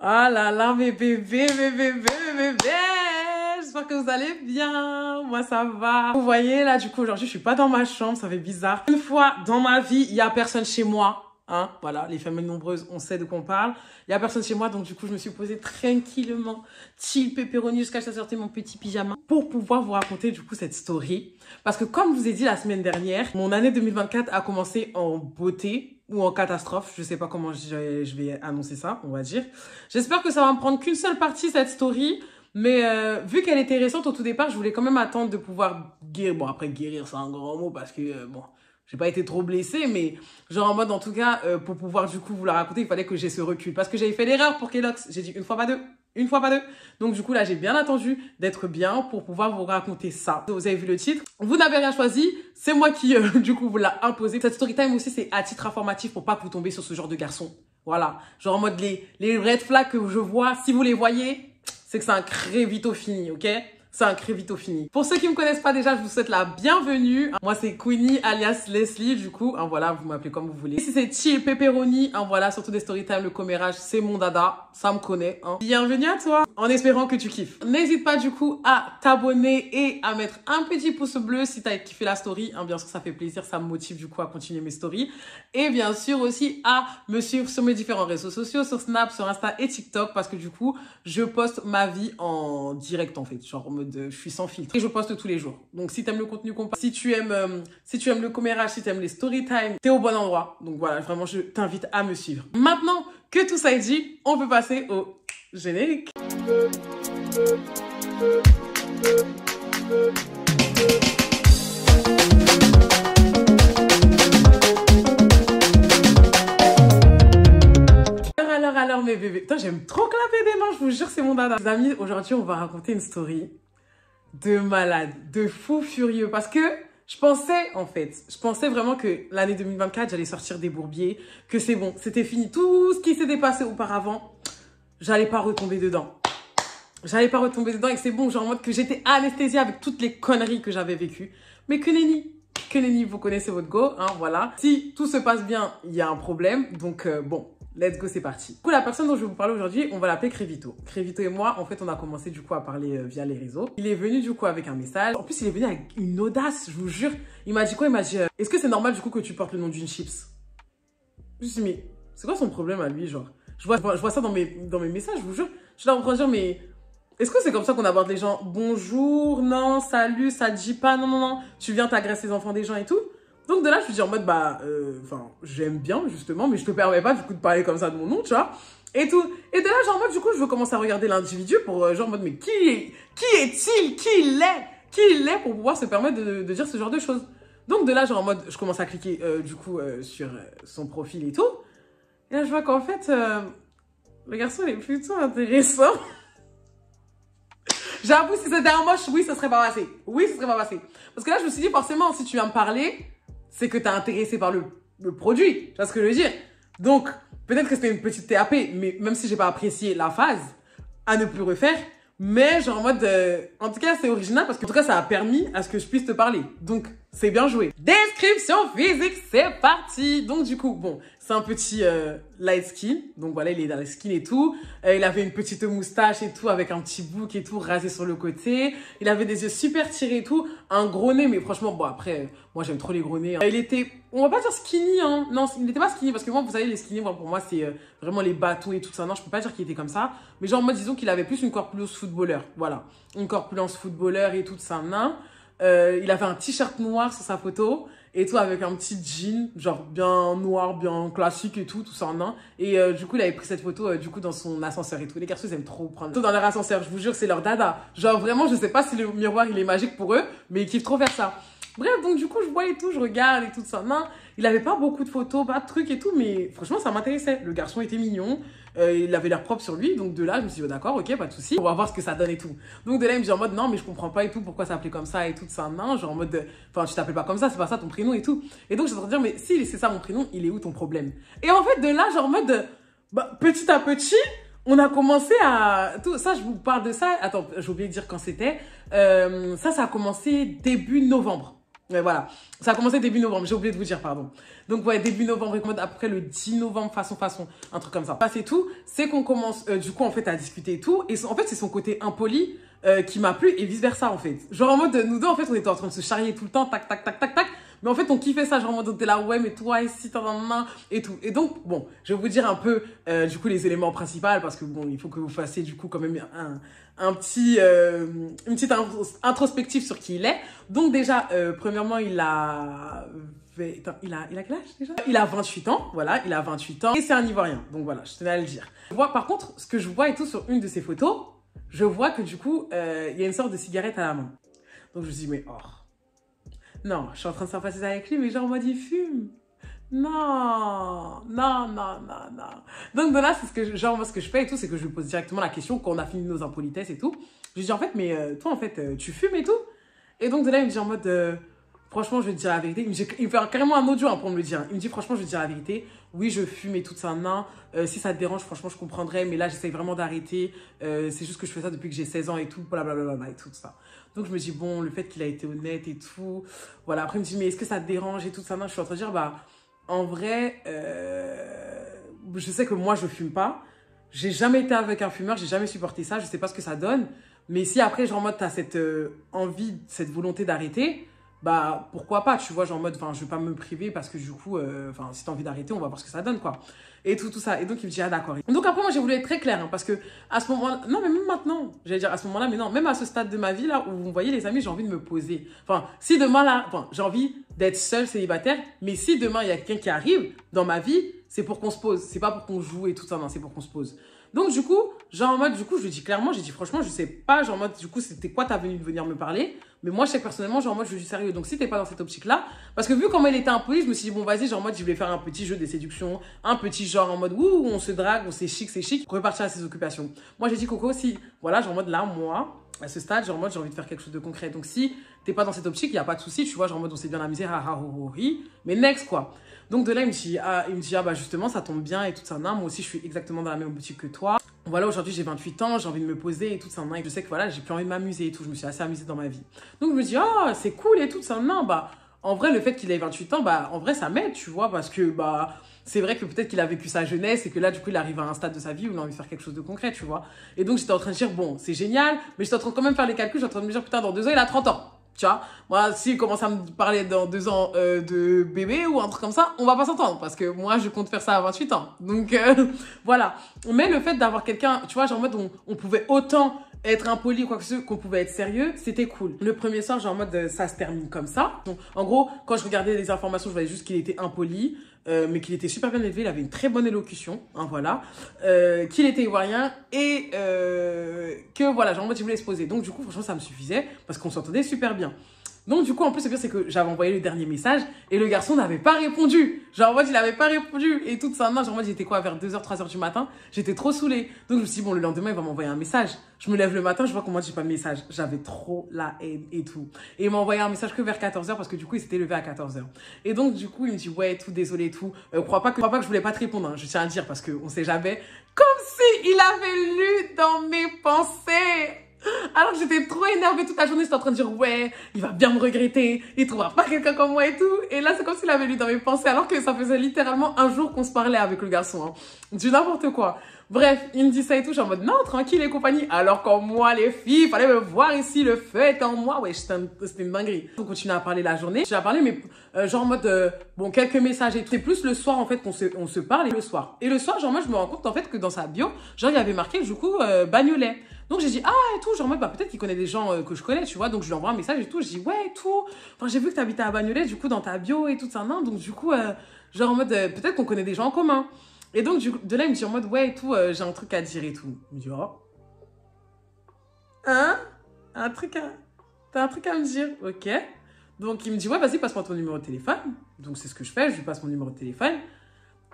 Ah là là, mes bébés, mes bébés, mes bébés. J'espère que vous allez bien. Moi, ça va. Vous voyez, là, du coup, aujourd'hui, je suis pas dans ma chambre. Ça fait bizarre. Une fois dans ma vie, il y a personne chez moi. Hein, voilà, les familles nombreuses, on sait de quoi on parle. Il y a personne chez moi, donc du coup, je me suis posée tranquillement, chill pepperoni, jusqu'à ce que j'ai sorti mon petit pyjama pour pouvoir vous raconter du coup cette story. Parce que comme je vous ai dit la semaine dernière, mon année 2024 a commencé en beauté ou en catastrophe. Je sais pas comment je vais annoncer ça, on va dire. J'espère que ça va me prendre qu'une seule partie cette story. Mais vu qu'elle était récente au tout départ, je voulais quand même attendre de pouvoir guérir. Bon, après guérir, c'est un grand mot parce que bon, j'ai pas été trop blessée, mais genre en mode en tout cas, pour pouvoir du coup vous la raconter, il fallait que j'ai ce recul. Parce que j'avais fait l'erreur pour Kelox. J'ai dit une fois pas deux. Une fois pas deux. Donc du coup là, j'ai bien attendu d'être bien pour pouvoir vous raconter ça. Vous avez vu le titre. Vous n'avez rien choisi. C'est moi qui du coup vous l'a imposé. Cette story time aussi, c'est à titre informatif pour pas que vous tombiez sur ce genre de garçon. Voilà. Genre en mode les red flags que je vois, si vous les voyez, c'est que c'est un crévito fini, ok? C'est un crévito fini. Pour ceux qui me connaissent pas déjà, je vous souhaite la bienvenue. Moi, c'est Queenie alias Leslie, du coup. Hein, voilà, vous m'appelez comme vous voulez. Ici, c'est chill pepperoni. Hein, voilà, surtout des storytime, le commérage, c'est mon dada. Ça me connaît. Hein. Bienvenue à toi, en espérant que tu kiffes. N'hésite pas, du coup, à t'abonner et à mettre un petit pouce bleu si t'as kiffé la story. Hein, bien sûr, ça fait plaisir. Ça me motive, du coup, à continuer mes stories. Et bien sûr, aussi, à me suivre sur mes différents réseaux sociaux, sur Snap, sur Insta et TikTok. Parce que, du coup, je poste ma vie en direct, en fait. Genre, en mode je suis sans filtre et je poste tous les jours. Donc si t'aimes le contenu si tu aimes le commérage, si tu aimes les story time, t'es au bon endroit. Donc voilà, vraiment je t'invite à me suivre. Maintenant que tout ça est dit, on peut passer au générique. Alors mes bébés, putain j'aime trop clapper des mains, je vous jure c'est mon dada. Les amis, aujourd'hui on va raconter une story de malade, de fou furieux. Parce que je pensais vraiment que l'année 2024, j'allais sortir des bourbiers, que c'est bon, c'était fini. Tout ce qui s'était passé auparavant, j'allais pas retomber dedans. J'allais pas retomber dedans et que c'est bon, genre en mode que j'étais anesthésiée avec toutes les conneries que j'avais vécues. Mais que nenni, vous connaissez votre go, hein, voilà. Si tout se passe bien, il y a un problème. Donc bon, let's go, c'est parti. Du coup, la personne dont je vais vous parler aujourd'hui, on va l'appeler Crévito. Crévito et moi, en fait, on a commencé du coup à parler via les réseaux. Il est venu du coup avec un message. En plus, il est venu avec une audace, je vous jure. Il m'a dit quoi? Il m'a dit, est-ce que c'est normal du coup que tu portes le nom d'une chips? Je me suis dit, mais c'est quoi son problème à lui, genre? Je vois ça dans mes messages, je vous jure. Je suis là en train de dire, mais est-ce que c'est comme ça qu'on aborde les gens? Bonjour, non, salut, ça te dit pas, non, non, non. Tu viens t'agresser les enfants des gens et tout. Donc de là, je suis dit en mode, bah, j'aime bien justement, mais je te permets pas du coup de parler comme ça de mon nom, tu vois. Et tout. Et de là, genre en mode, du coup, je veux commencer à regarder l'individu pour genre en mode, mais qui est-il? Qui il est pour pouvoir se permettre de dire ce genre de choses. Donc de là, genre en mode, je commence à cliquer du coup sur son profil et tout. Et là, je vois qu'en fait, le garçon, il est plutôt intéressant. J'avoue, si c'était un moche, oui, ça serait pas passé. Oui, ça serait pas passé. Parce que là, je me suis dit, forcément, si tu viens me parler, c'est que t'es intéressé par le produit. Tu vois ce que je veux dire? Donc, peut-être que c'était une petite TAP, mais même si j'ai pas apprécié la phase, à ne plus refaire. Mais genre en mode, en tout cas, c'est original parce que en tout cas, ça a permis à ce que je puisse te parler. Donc, c'est bien joué. Description physique, c'est parti. Donc du coup, bon, c'est un petit light skin. Donc voilà, il est dans le skin et tout. Il avait une petite moustache et tout, avec un petit bouc et tout, rasé sur le côté. Il avait des yeux super tirés et tout. Un gros nez, mais franchement, bon après, moi j'aime trop les gros nez. Il était, on va pas dire skinny, hein. Non, il n'était pas skinny parce que moi, vous savez, les skinny, pour moi, c'est vraiment les bâtons et tout ça. Non, je peux pas dire qu'il était comme ça. Mais genre, moi, disons qu'il avait plus une corpulence footballeur. Voilà. Une corpulence footballeur et tout ça, nain. Il avait un t-shirt noir sur sa photo et tout avec un petit jean genre bien noir, bien classique et tout ça en un. Et du coup il avait pris cette photo du coup dans son ascenseur et tout. Les garçons ils aiment trop prendre tout dans leur ascenseur, je vous jure c'est leur dada. Genre vraiment je sais pas si le miroir il est magique pour eux mais ils kiffent trop faire ça. Bref, donc du coup, je vois et tout, je regarde et tout ça. Non, il avait pas beaucoup de photos, pas de trucs et tout, mais franchement, ça m'intéressait. Le garçon était mignon, il avait l'air propre sur lui, donc de là, je me suis dit, oh, d'accord, ok, pas de souci, on va voir ce que ça donne et tout. Donc de là, il me dit en mode, non, mais je comprends pas et tout, pourquoi ça s'appelait comme ça et tout ça. Non, genre en mode, enfin, tu t'appelles pas comme ça, c'est pas ça ton prénom et tout. Et donc, je suis en train de dire, mais si c'est ça mon prénom, il est où ton problème? Et en fait, de là, genre en mode, bah, petit à petit, on a commencé à... Tout ça, je vous parle de ça. Attends, j'ai oublié de dire quand c'était. Ça a commencé début novembre. Ouais, voilà. Ça a commencé début novembre, j'ai oublié de vous dire, pardon. Donc, ouais, début novembre, après le 10 novembre, façon, un truc comme ça. C'est tout, c'est qu'on commence, du coup, en fait, à discuter et tout. Et en fait, c'est son côté impoli qui m'a plu et vice-versa, en fait. Genre, en mode, nous deux, en fait, on était en train de se charrier tout le temps, tac, tac, tac, tac, tac. Mais en fait, on kiffait ça, genre, en mode, on était là, ouais, mais toi, ici, t'en as main, et tout. Et donc, bon, je vais vous dire un peu, du coup, les éléments principaux, parce que, bon, il faut que vous fassiez, du coup, quand même une petite introspective sur qui il est. Donc, déjà, premièrement, il a quel âge déjà? Il a 28 ans, voilà, il a 28 ans. Et c'est un Ivoirien, donc voilà, je tenais à le dire. Par contre, ce que je vois et tout sur une de ses photos, je vois que du coup, il y a une sorte de cigarette à la main. Donc je me dis, mais oh, non, je suis en train de sympathiser avec lui, mais genre en mode il fume. Non, non, non, non, non. Donc de là, c'est moi, ce que je fais et tout, c'est que je lui pose directement la question quand on a fini nos impolitesses et tout. Je lui dis en fait, mais toi en fait, tu fumes et tout? Et donc de là, il me dit en mode, franchement, je vais te dire la vérité. Il me fait carrément un audio pour me le dire. Il me dit franchement, je vais te dire la vérité. Oui, je fume et tout ça, non. Si ça te dérange, franchement, je comprendrais. Mais là, j'essaye vraiment d'arrêter. C'est juste que je fais ça depuis que j'ai 16 ans et tout, blablabla et tout ça. Donc je me dis, bon, le fait qu'il a été honnête et tout. Voilà, après il me dit, mais est-ce que ça te dérange et tout ça, non? Je suis en train de dire, bah, en vrai, je sais que moi, je fume pas. J'ai jamais été avec un fumeur, j'ai jamais supporté ça, je sais pas ce que ça donne. Mais si après, genre en mode, t'as cette envie, cette volonté d'arrêter, bah pourquoi pas, tu vois, genre en mode, enfin, je vais pas me priver parce que du coup, enfin, si t'as envie d'arrêter, on va voir ce que ça donne, quoi. Et tout ça. Et donc, il me dit, ah d'accord. Donc après, moi, j'ai voulu être très claire, hein, parce que à ce moment-là, non, mais même maintenant, j'allais dire à ce moment-là, mais non, même à ce stade de ma vie, là, où vous voyez, les amis, j'ai envie de me poser. Enfin, si demain, là, enfin, j'ai envie d'être seule, célibataire, mais si demain, il y a quelqu'un qui arrive dans ma vie, c'est pour qu'on se pose. C'est pas pour qu'on joue et tout ça, non, c'est pour qu'on se pose. Donc, du coup, genre en mode, du coup, je lui dis clairement, j'ai dit franchement, je sais pas, genre en mode, du coup, c'était quoi ta venue de venir me parler? Mais moi, je sais que personnellement, genre en mode, je suis sérieux. Donc, si t'es pas dans cette optique-là, parce que vu comment il était impoli, je me suis dit, bon, vas-y, genre en mode, je voulais faire un petit jeu de séduction, un petit genre en mode, ouh, on se drague, on c'est chic, pour repartir à ses occupations. Moi, j'ai dit, Coco, si, voilà, genre en mode, là, moi, à ce stade, genre en mode, j'ai envie de faire quelque chose de concret. Donc, si t'es pas dans cette optique, il y a pas de souci, tu vois, genre en mode, on s'est bien amusé, ha ha ho ho hi, mais next, quoi. Donc, de là, il me dit, ah, bah, justement, ça tombe bien et tout ça, non, moi aussi, je suis exactement dans la même boutique que toi. Voilà, aujourd'hui j'ai 28 ans, j'ai envie de me poser et tout ça, et je sais que voilà, j'ai plus envie de m'amuser et tout, je me suis assez amusée dans ma vie. Donc je me dis, oh, c'est cool et tout ça, non, bah, en vrai, le fait qu'il ait 28 ans, bah, en vrai, ça m'aide, tu vois, parce que, bah, c'est vrai que peut-être qu'il a vécu sa jeunesse et que là, du coup, il arrive à un stade de sa vie où il a envie de faire quelque chose de concret, tu vois. Et donc, j'étais en train de dire, bon, c'est génial, mais j'étais en train de quand même faire les calculs, j'étais en train de me dire, putain, dans 2 ans, il a 30 ans. Tu vois, moi, s'il commence à me parler dans 2 ans de bébé ou un truc comme ça, on va pas s'entendre parce que moi, je compte faire ça à 28 ans. Donc, voilà. Mais le fait d'avoir quelqu'un, tu vois, genre en mode, on pouvait autant être impoli ou quoi que ce soit, qu'on pouvait être sérieux, c'était cool. Le premier soir, genre en mode, ça se termine comme ça. Donc, en gros, quand je regardais les informations, je voyais juste qu'il était impoli, mais qu'il était super bien élevé, il avait une très bonne élocution, hein, voilà, qu'il était ivoirien et que voilà, genre en mode, il voulait se poser. Donc, du coup, franchement, ça me suffisait parce qu'on s'entendait super bien. Donc, du coup, en plus, c'est bien, c'est que j'avais envoyé le dernier message et le garçon n'avait pas répondu. Genre, en mode, il n'avait pas répondu et tout ça. Non, genre, en mode, j'étais quoi, vers 2h, 3h du matin. J'étais trop saoulée. Donc, je me suis dit, bon, le lendemain, il va m'envoyer un message. Je me lève le matin, je vois comment j'ai pas de message. J'avais trop la haine et tout. Et il m'a envoyé un message que vers 14h parce que du coup, il s'était levé à 14h. Et donc, du coup, il me dit, ouais, tout, désolé et tout. Crois pas que je voulais pas te répondre, hein, je tiens à dire parce qu'on sait jamais. Comme si il avait lu dans mes pensées. Alors que j'étais trop énervée toute la journée, j'étais en train de dire ouais, il va bien me regretter, il trouvera pas quelqu'un comme moi et tout. Et là, c'est comme s'il avait lu dans mes pensées, alors que ça faisait littéralement un jour qu'on se parlait avec le garçon. Hein. Du n'importe quoi. Bref, il me dit ça et tout, je suis en mode non, tranquille et compagnie. Alors qu'en moi, les filles, il fallait me voir ici, le feu est en moi. Ouais, c'était une dinguerie. On continue à parler la journée. J'ai parlé, mais genre en mode, bon, quelques messages et tout. C'est plus le soir en fait qu'on se parle et le soir. Et le soir, genre moi, je me rends compte en fait que dans sa bio, genre il y avait marqué du coup Bagnolet. Donc j'ai dit ah et tout, genre moi bah peut-être qu'il connaît des gens que je connais, tu vois. Donc je lui envoie un message et tout, je dis ouais et tout. Enfin j'ai vu que t'habitais à Bagnolet du coup dans ta bio et tout ça, non. Donc du coup genre en mode peut-être qu'on connaît des gens en commun. Et donc de là il me dit en mode ouais et tout, j'ai un truc à dire et tout. Il me dit oh. Hein? T'as un truc à me dire, ok. Donc il me dit ouais vas-y passe-moi ton numéro de téléphone. Donc c'est ce que je fais, je lui passe mon numéro de téléphone.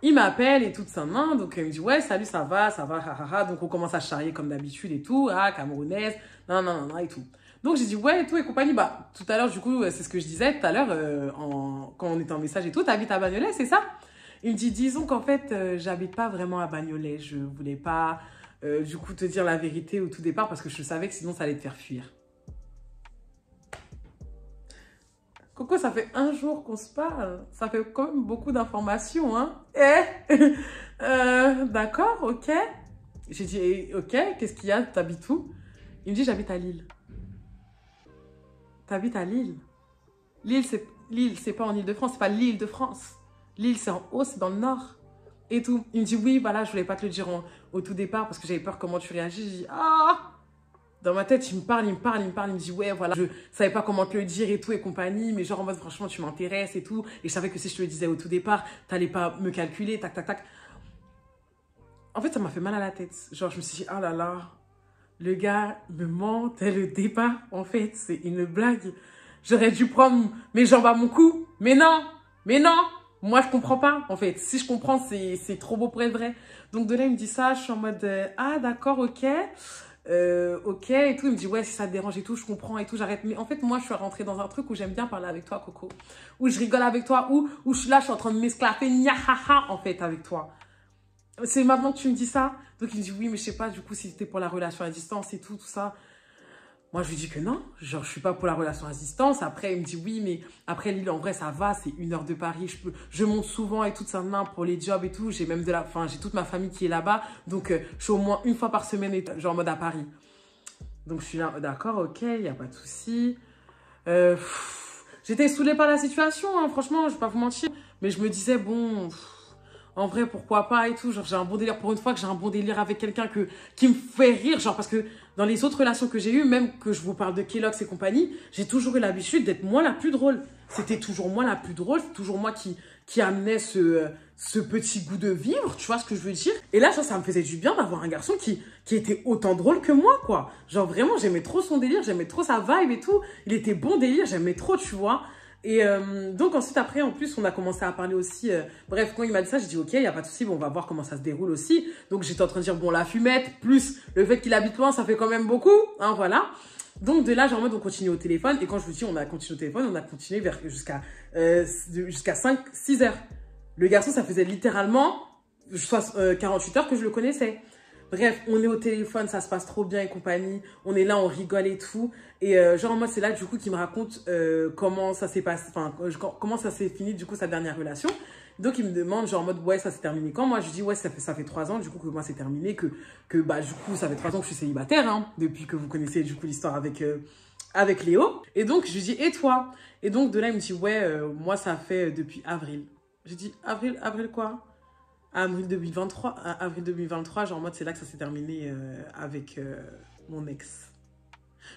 Il m'appelle et tout ça, non. Donc, il me dit, ouais, salut, ça va, ha. Donc, on commence à charrier comme d'habitude et tout. Ah, camerounaise, non, et tout. Donc, j'ai dit, ouais, et tout, et compagnie. Bah, tout à l'heure, du coup, c'est ce que je disais tout à l'heure, quand on était en message et tout. T'habites à Bagnolet, c'est ça? Il me dit, disons qu'en fait, j'habite pas vraiment à Bagnolet. Je voulais pas, du coup, te dire la vérité au tout départ parce que je savais que sinon, ça allait te faire fuir. Coco, ça fait un jour qu'on se parle. Ça fait quand même beaucoup d'informations, hein. Eh d'accord, ok. J'ai dit, ok, qu'est-ce qu'il y a? T'habites où? Il me dit, j'habite à Lille. T'habites à Lille? Lille, c'est pas en Île-de-France, c'est pas l'Île-de-France. Lille, c'est en haut, c'est dans le nord. Et tout. Il me dit, oui, voilà, je voulais pas te le dire au tout départ parce que j'avais peur comment tu réagis. Je dis, ah! Dans ma tête, il me dit, ouais, voilà, je savais pas comment te le dire et tout et compagnie, mais genre en mode, franchement, tu m'intéresses et tout. Et je savais que si je te le disais au tout départ, t'allais pas me calculer, tac, tac, tac. En fait, ça m'a fait mal à la tête. Genre, je me suis dit, oh là là, le gars me ment dès le départ. En fait, c'est une blague. J'aurais dû prendre mes jambes à mon cou. Mais non, mais non. Moi, je comprends pas, en fait. Si je comprends, c'est trop beau pour être vrai. Donc, de là, il me dit ça. Je suis en mode, ah, d'accord, ok. Ok, et tout. Il me dit, ouais, si ça te dérange et tout, je comprends et tout, j'arrête. Mais en fait, moi, je suis rentrée dans un truc où j'aime bien parler avec toi, Coco. Où je rigole avec toi, où je suis là, je suis en train de m'esclaffer, niahaha, en fait, avec toi. C'est maintenant que tu me dis ça. Donc, il me dit, oui, mais je sais pas, du coup, si c'était pour la relation à distance et tout, tout ça. Moi, je lui dis que non, genre, je suis pas pour la relation à distance. Après, il me dit oui, mais après, Lille, en vrai, ça va, c'est 1 heure de Paris. Je monte souvent et tout ça, pour les jobs et tout. J'ai même j'ai toute ma famille qui est là-bas. Donc, je suis au moins 1 fois par semaine, genre, en mode à Paris. Donc, je suis là, d'accord, ok, il n'y a pas de souci. J'étais saoulée par la situation, hein, franchement, je vais pas vous mentir. Mais je me disais, bon, en vrai, pourquoi pas et tout. Genre, j'ai un bon délire pour une fois que j'ai un bon délire avec quelqu'un qui me fait rire. Genre, parce que dans les autres relations que j'ai eues, même que je vous parle de Kellogg's et compagnie, j'ai toujours eu l'habitude d'être moi la plus drôle. C'était toujours moi la plus drôle. C'est toujours moi qui amenait ce petit goût de vivre. Tu vois ce que je veux dire? Et là, genre, ça me faisait du bien d'avoir un garçon qui était autant drôle que moi, quoi. Genre, vraiment, j'aimais trop son délire. J'aimais trop sa vibe et tout. Il était bon délire. J'aimais trop, tu vois. Et donc ensuite après en plus on a commencé à parler aussi, bref quand il m'a dit ça j'ai dit ok il n'y a pas de souci, bon, on va voir comment ça se déroule aussi. Donc j'étais en train de dire bon la fumette plus le fait qu'il habite loin ça fait quand même beaucoup, hein voilà. Donc de là genre en mode on continue au téléphone et quand je vous dis on a continué au téléphone on a continué jusqu'à 5-6 heures. Le garçon ça faisait littéralement 48 heures que je le connaissais. Bref, on est au téléphone, ça se passe trop bien et compagnie. On est là, on rigole et tout. Et genre, moi, c'est là, du coup, qu'il me raconte comment ça s'est passé, enfin, comment ça s'est fini, du coup, sa dernière relation. Donc, il me demande, genre, en mode, ouais, ça s'est terminé quand? Moi, je dis, ouais, ça fait 3 ans, du coup, que moi, c'est terminé, bah, du coup, ça fait 3 ans que je suis célibataire, hein, depuis que vous connaissez, du coup, l'histoire avec Léo. Et donc, je lui dis, et toi? Et donc, de là, il me dit, ouais, moi, ça fait depuis avril. Je dis, avril quoi? Avril 2023, genre en mode c'est là que ça s'est terminé avec mon ex.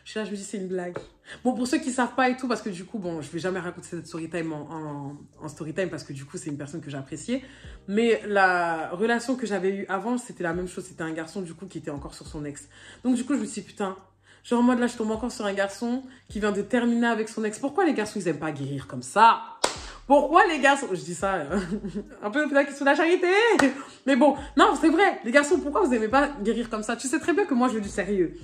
Je suis là, je me dis c'est une blague. Bon, pour ceux qui savent pas et tout, parce que du coup, bon, je vais jamais raconter cette story time en story time parce que du coup, c'est une personne que j'appréciais. Mais la relation que j'avais eue avant, c'était la même chose. C'était un garçon du coup qui était encore sur son ex. Donc du coup, je me suis dit putain, genre en mode là, je tombe encore sur un garçon qui vient de terminer avec son ex. Pourquoi les garçons, ils aiment pas guérir comme ça? Pourquoi les garçons, je dis ça un peu peut-être qu'ils sont de la charité, mais bon, non, c'est vrai, les garçons, pourquoi vous n'aimez pas guérir comme ça? Tu sais très bien que moi, je veux du sérieux.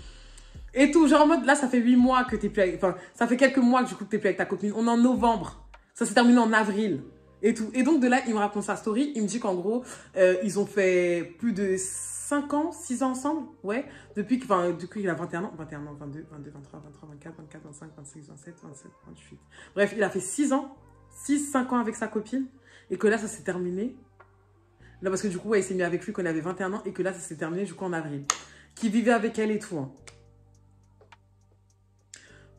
Et tout, genre en mode, là, ça fait 8 mois que t'es plus avec, enfin, ça fait quelques mois que du coup que t'es plus avec ta copine. On est en novembre, ça s'est terminé en avril et tout. Et donc de là, il me raconte sa story, il me dit qu'en gros, ils ont fait plus de 5 ans, 6 ans ensemble, ouais, depuis qu'il a 21 ans, 22, 23, 23, 24, 24, 25, 26, 27, 27, 28. Bref, il a fait 6 ans. 6-5 ans avec sa copine et que là ça s'est terminé. Là parce que du coup ouais, il s'est mis avec lui quand il avait 21 ans et que là ça s'est terminé du coup en avril. Qui vivait avec elle et tout. Hein.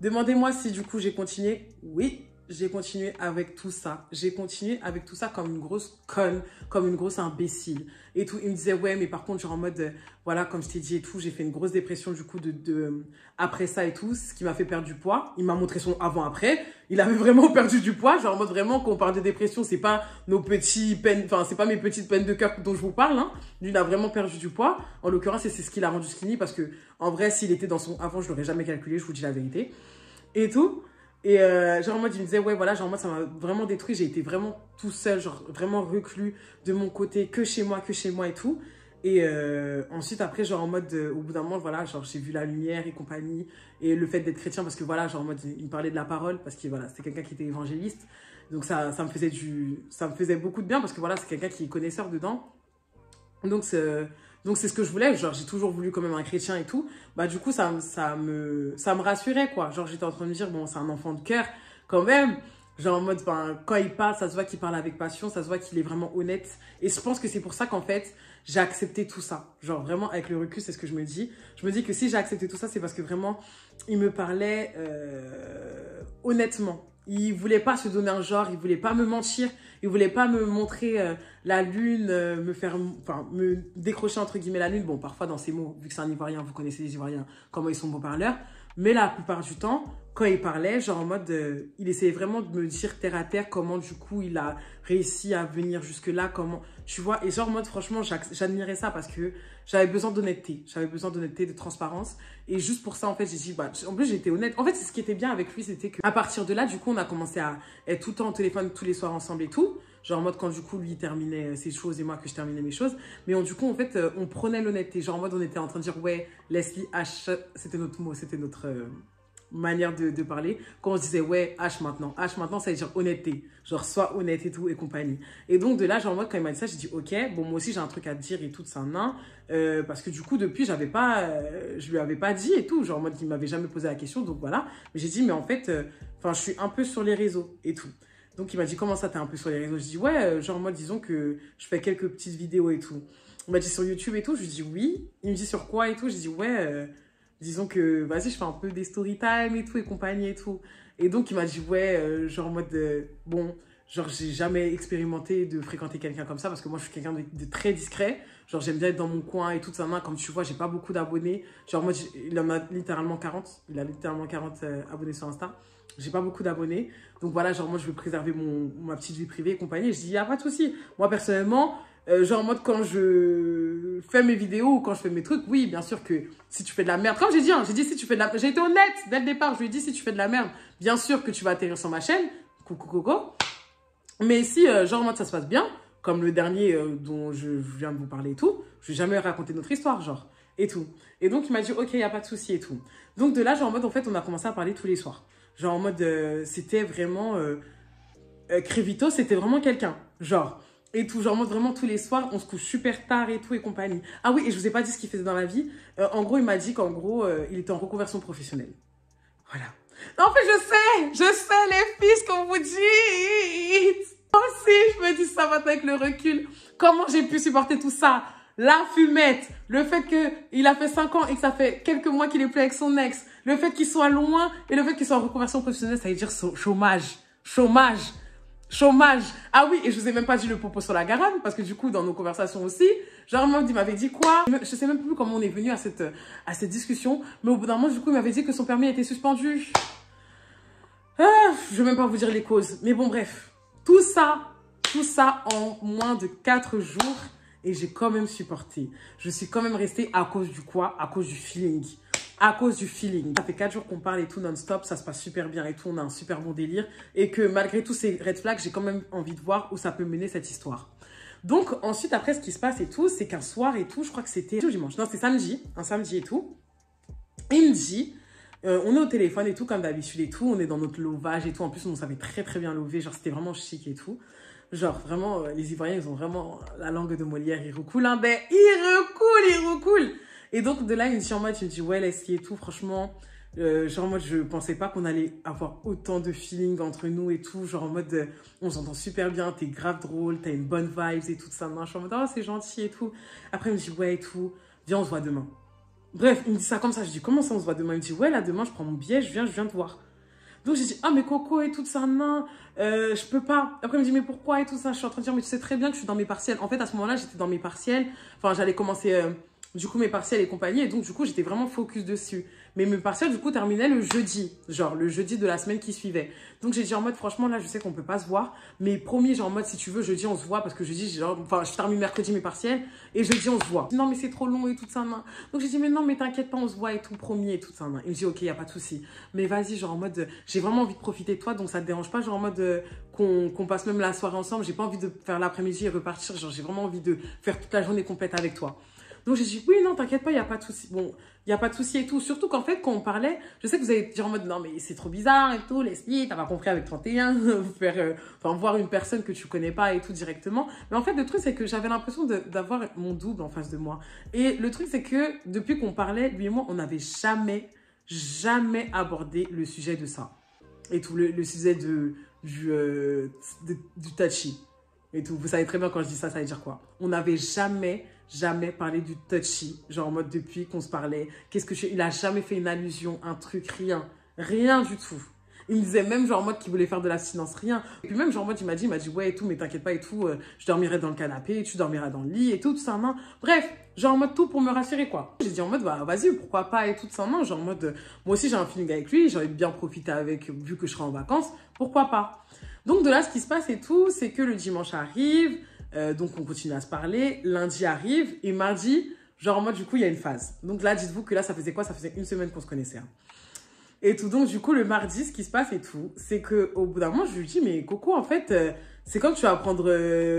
Demandez-moi si du coup j'ai continué. Oui, j'ai continué avec tout ça. J'ai continué avec tout ça comme une grosse conne, comme une grosse imbécile et tout. Il me disait ouais mais par contre genre en mode voilà comme je t'ai dit et tout, j'ai fait une grosse dépression du coup après ça et tout, ce qui m'a fait perdre du poids. Il m'a montré son avant-après. Il avait vraiment perdu du poids, genre en mode vraiment quand on parle de dépression, c'est pas nos petits peines, enfin c'est pas mes petites peines de cœur dont je vous parle. Hein. Lui il a vraiment perdu du poids. En l'occurrence c'est ce qui l'a rendu skinny parce que en vrai s'il était dans son avant je l'aurais jamais calculé, je vous dis la vérité et tout. Et genre en mode il me disait ouais voilà genre en mode ça m'a vraiment détruit, j'ai été vraiment tout seul, genre vraiment reclus de mon côté, que chez moi et tout. Et ensuite après genre en mode au bout d'un moment voilà genre j'ai vu la lumière et compagnie et le fait d'être chrétien parce que voilà genre en mode il me parlait de la parole parce que voilà c'était quelqu'un qui était évangéliste donc ça me faisait beaucoup de bien parce que voilà c'est quelqu'un qui est connaisseur dedans donc c'est ce que je voulais, genre j'ai toujours voulu quand même un chrétien et tout. Bah du coup ça me rassurait quoi. Genre j'étais en train de me dire bon c'est un enfant de cœur quand même. Genre en mode, enfin, quand il parle, ça se voit qu'il parle avec passion, ça se voit qu'il est vraiment honnête. Et je pense que c'est pour ça qu'en fait, j'ai accepté tout ça. Genre vraiment, avec le recul, c'est ce que je me dis. Je me dis que si j'ai accepté tout ça, c'est parce que vraiment, il me parlait honnêtement. Il voulait pas se donner un genre, il voulait pas me mentir, il voulait pas me montrer la lune, me décrocher entre guillemets la lune. Bon, parfois dans ces mots, vu que c'est un Ivoirien, vous connaissez les Ivoiriens, comment ils sont beaux parleurs. Mais la plupart du temps, quand il parlait, genre en mode, il essayait vraiment de me dire terre à terre comment du coup il a réussi à venir jusque-là, comment, tu vois. Et genre en mode, franchement, j'admirais ça parce que j'avais besoin d'honnêteté. J'avais besoin d'honnêteté, de transparence. Et juste pour ça, en fait, j'ai dit, bah, en plus, j'étais honnête. En fait, c'est ce qui était bien avec lui, c'était qu'à partir de là, du coup, on a commencé à être tout le temps au téléphone, tous les soirs ensemble et tout. Genre en mode quand du coup lui terminait ses choses et moi que je terminais mes choses. Mais du coup en fait on prenait l'honnêteté. Genre en mode on était en train de dire ouais Leslie H, c'était notre mot, c'était notre manière de parler. Quand on se disait ouais H maintenant ça veut dire honnêteté. Genre sois honnête et tout et compagnie. Et donc de là genre en mode quand il m'a dit ça j'ai dit ok bon moi aussi j'ai un truc à te dire et tout ça non. Parce que du coup depuis je lui avais pas dit et tout. Genre en mode il m'avait jamais posé la question donc voilà. Mais j'ai dit mais en fait je suis un peu sur les réseaux et tout. Donc, il m'a dit, comment ça, t'es un peu sur les réseaux? Je dis, ouais, genre, moi, disons que je fais quelques petites vidéos et tout. Il m'a dit, sur YouTube et tout. Je lui dis, oui. Il me dit, sur quoi et tout? Je dis, ouais, disons que, vas-y, je fais un peu des story time et tout, et compagnie et tout. Et donc, il m'a dit, ouais, genre, en mode, bon, genre, j'ai jamais expérimenté de fréquenter quelqu'un comme ça, parce que moi, je suis quelqu'un de très discret. Genre, j'aime bien être dans mon coin et tout ça. Comme tu vois, j'ai pas beaucoup d'abonnés. Genre, moi, il en a littéralement 40. Il a littéralement 40 abonnés sur Insta. J'ai pas beaucoup d'abonnés. Donc voilà, genre moi je veux préserver ma petite vie privée et compagnie. Et je dis, il n'y a pas de souci. Moi personnellement, genre en mode quand je fais mes vidéos ou quand je fais mes trucs, oui, bien sûr que si tu fais de la merde, comme j'ai dit, hein, j'ai dit si tu fais de la merde, j'ai été honnête dès le départ, je lui ai dit si tu fais de la merde, bien sûr que tu vas atterrir sur ma chaîne. Coucou coco. Mais si genre en mode ça se passe bien, comme le dernier dont je viens de vous parler et tout, je vais jamais raconter notre histoire, genre, et tout. Et donc il m'a dit, ok, il n'y a pas de souci et tout. Donc de là, genre en mode, en fait, on a commencé à parler tous les soirs. Genre en mode, c'était vraiment... Crévito, c'était vraiment quelqu'un. Genre, et tout. Genre en mode, vraiment, tous les soirs, on se couche super tard et tout et compagnie. Ah oui, et je vous ai pas dit ce qu'il faisait dans la vie. En gros, il m'a dit qu'en gros, il était en reconversion professionnelle. Voilà. Non, en fait, je sais, les filles, ce qu'on vous dit. Moi aussi, je me dis ça maintenant avec le recul. Comment j'ai pu supporter tout ça? La fumette, le fait qu'il a fait 5 ans et que ça fait quelques mois qu'il est plus avec son ex, le fait qu'il soit loin et le fait qu'il soit en reconversion professionnelle, ça veut dire chômage, chômage, chômage. Ah oui, et je vous ai même pas dit le popo sur la Garonne, parce que du coup, dans nos conversations aussi, genre, il m'avait dit quoi? Je sais même plus comment on est venu à cette discussion, mais au bout d'un moment, du coup, il m'avait dit que son permis était suspendu. Je vais même pas vous dire les causes, mais bon, bref. Tout ça en moins de 4 jours. Et j'ai quand même supporté. Je suis quand même restée à cause du quoi? À cause du feeling. À cause du feeling. Ça fait 4 jours qu'on parle et tout non-stop. Ça se passe super bien et tout. On a un super bon délire. Et que malgré tous ces red flags, j'ai quand même envie de voir où ça peut mener cette histoire. Donc ensuite, après, ce qui se passe et tout, c'est qu'un soir et tout, je crois que c'était dimanche. Non, c'était samedi. Un samedi et tout. Et il me dit... on est au téléphone et tout, comme d'habitude et tout. On est dans notre lovage et tout. En plus, on savait très très bien lover. Genre, c'était vraiment chic et tout. Genre, vraiment, les Ivoiriens, ils ont vraiment la langue de Molière. Ils recoulent, hein, ben, ils recoulent. Et donc, de là, il me dit en mode, ouais, Leslie et tout, franchement, genre, moi, je pensais pas qu'on allait avoir autant de feeling entre nous et tout. Genre, en mode, on s'entend super bien, t'es grave drôle, t'as une bonne vibes et tout ça. Non, je suis en mode, oh, c'est gentil et tout. Après, il me dit, ouais, et tout, viens, on se voit demain. Bref, il me dit ça comme ça. Je dis, comment ça, on se voit demain? Il me dit, ouais, là, demain, je prends mon billet, je viens te voir. Donc j'ai dit, ah mais Coco et tout ça, non, je peux pas. Après il me dit, mais pourquoi et tout ça? Je suis en train de dire, mais tu sais très bien que je suis dans mes partiels. En fait, à ce moment-là, j'étais dans mes partiels. Enfin, j'allais commencer du coup mes partiels et compagnie. Et donc du coup, j'étais vraiment focus dessus. Mais mes partiels, du coup, terminaient le jeudi. Genre le jeudi de la semaine qui suivait. Donc j'ai dit en mode, franchement, là, je sais qu'on peut pas se voir. Mais promis, genre en mode, si tu veux, jeudi, on se voit. Parce que jeudi, genre, enfin, je termine mercredi mes partiels. Et jeudi, on se voit. Non, mais c'est trop long et tout ça, non. Donc j'ai dit, mais non, mais t'inquiète pas, on se voit et tout, promis et tout ça, non. Il me dit, ok, y a pas de souci. Mais vas-y, genre en mode, j'ai vraiment envie de profiter de toi. Donc ça te dérange pas, genre en mode qu'on passe même la soirée ensemble. J'ai pas envie de faire l'après-midi et repartir. Genre, j'ai vraiment envie de faire toute la journée complète avec toi. Donc j'ai dit, oui, non, t'inquiète pas, il n'y a pas de souci. Bon, il n'y a pas de souci et tout. Surtout qu'en fait, quand on parlait, je sais que vous allez dire en mode, non, mais c'est trop bizarre et tout, Leslie, t'as pas compris avec 31, voir une personne que tu connais pas et tout directement. Mais en fait, le truc, c'est que j'avais l'impression d'avoir mon double en face de moi. Et le truc, c'est que depuis qu'on parlait, lui et moi, on n'avait jamais abordé le sujet de ça. Et tout, le sujet du touchy et tout. Vous savez très bien quand je dis ça, ça veut dire quoi? On n'avait jamais parlé du touchy, genre en mode depuis qu'on se parlait. Il a jamais fait une allusion, un truc, rien du tout. Il me disait même genre en mode qu'il voulait faire de l'abstinence, rien. Et puis même genre en mode il m'a dit ouais et tout, mais t'inquiète pas et tout, je dormirai dans le canapé, tu dormiras dans le lit et tout ça, non. Bref, genre en mode tout pour me rassurer quoi. J'ai dit en mode bah vas-y, pourquoi pas et tout ça, non. Genre en mode moi aussi j'ai un feeling avec lui, j'ai envie de bien profiter avec, vu que je serai en vacances, pourquoi pas. Donc de là ce qui se passe et tout, c'est que le dimanche arrive, donc on continue à se parler, lundi arrive et mardi, genre en mode du coup il y a une phase. Donc là dites-vous que là ça faisait quoi? Ça faisait une semaine qu'on se connaissait. Hein. Et tout, donc du coup, le mardi, ce qui se passe et tout, c'est qu'au bout d'un moment, je lui dis, mais Coco, en fait, c'est comme tu vas prendre,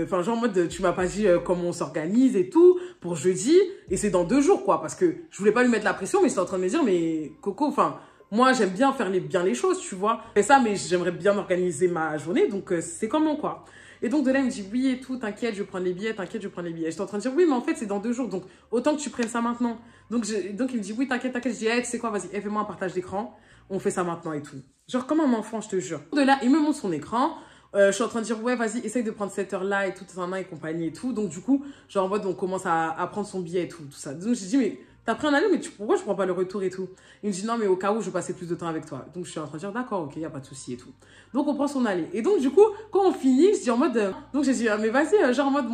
enfin, genre en mode, tu m'as pas dit comment on s'organise et tout, pour jeudi, et c'est dans 2 jours, quoi, parce que je voulais pas lui mettre la pression, mais j'étais en train de me dire, mais Coco, enfin, moi, j'aime bien faire bien les choses, tu vois, et ça, mais j'aimerais bien organiser ma journée, donc c'est comment, quoi. Et donc de là, il me dit, oui et tout, t'inquiète, je vais prendre les billets, t'inquiète, je vais prendre les billets. J'étais en train de dire, oui, mais en fait, c'est dans 2 jours, donc autant que tu prennes ça maintenant. Donc il me dit, oui, t'inquiète, je dis, hey, tu sais quoi, vas-y, fais-moi un partage d'écran. On fait ça maintenant et tout. Genre comme un enfant, je te jure. De là, il me montre son écran. Je suis en train de dire, ouais, vas-y, essaye de prendre cette heure-là et tout, et compagnie et tout. Donc, du coup, genre en mode, on commence à prendre son billet et tout ça. Donc, j'ai dit, mais t'as pris un aller, mais pourquoi je prends pas le retour et tout? Il me dit, non, mais au cas où, je vais passer plus de temps avec toi. Donc, je suis en train de dire, d'accord, ok, y a pas de souci et tout. Donc, on prend son aller. Et donc, du coup, quand on finit, je dis en mode, donc j'ai dit, mais vas-y, genre en mode,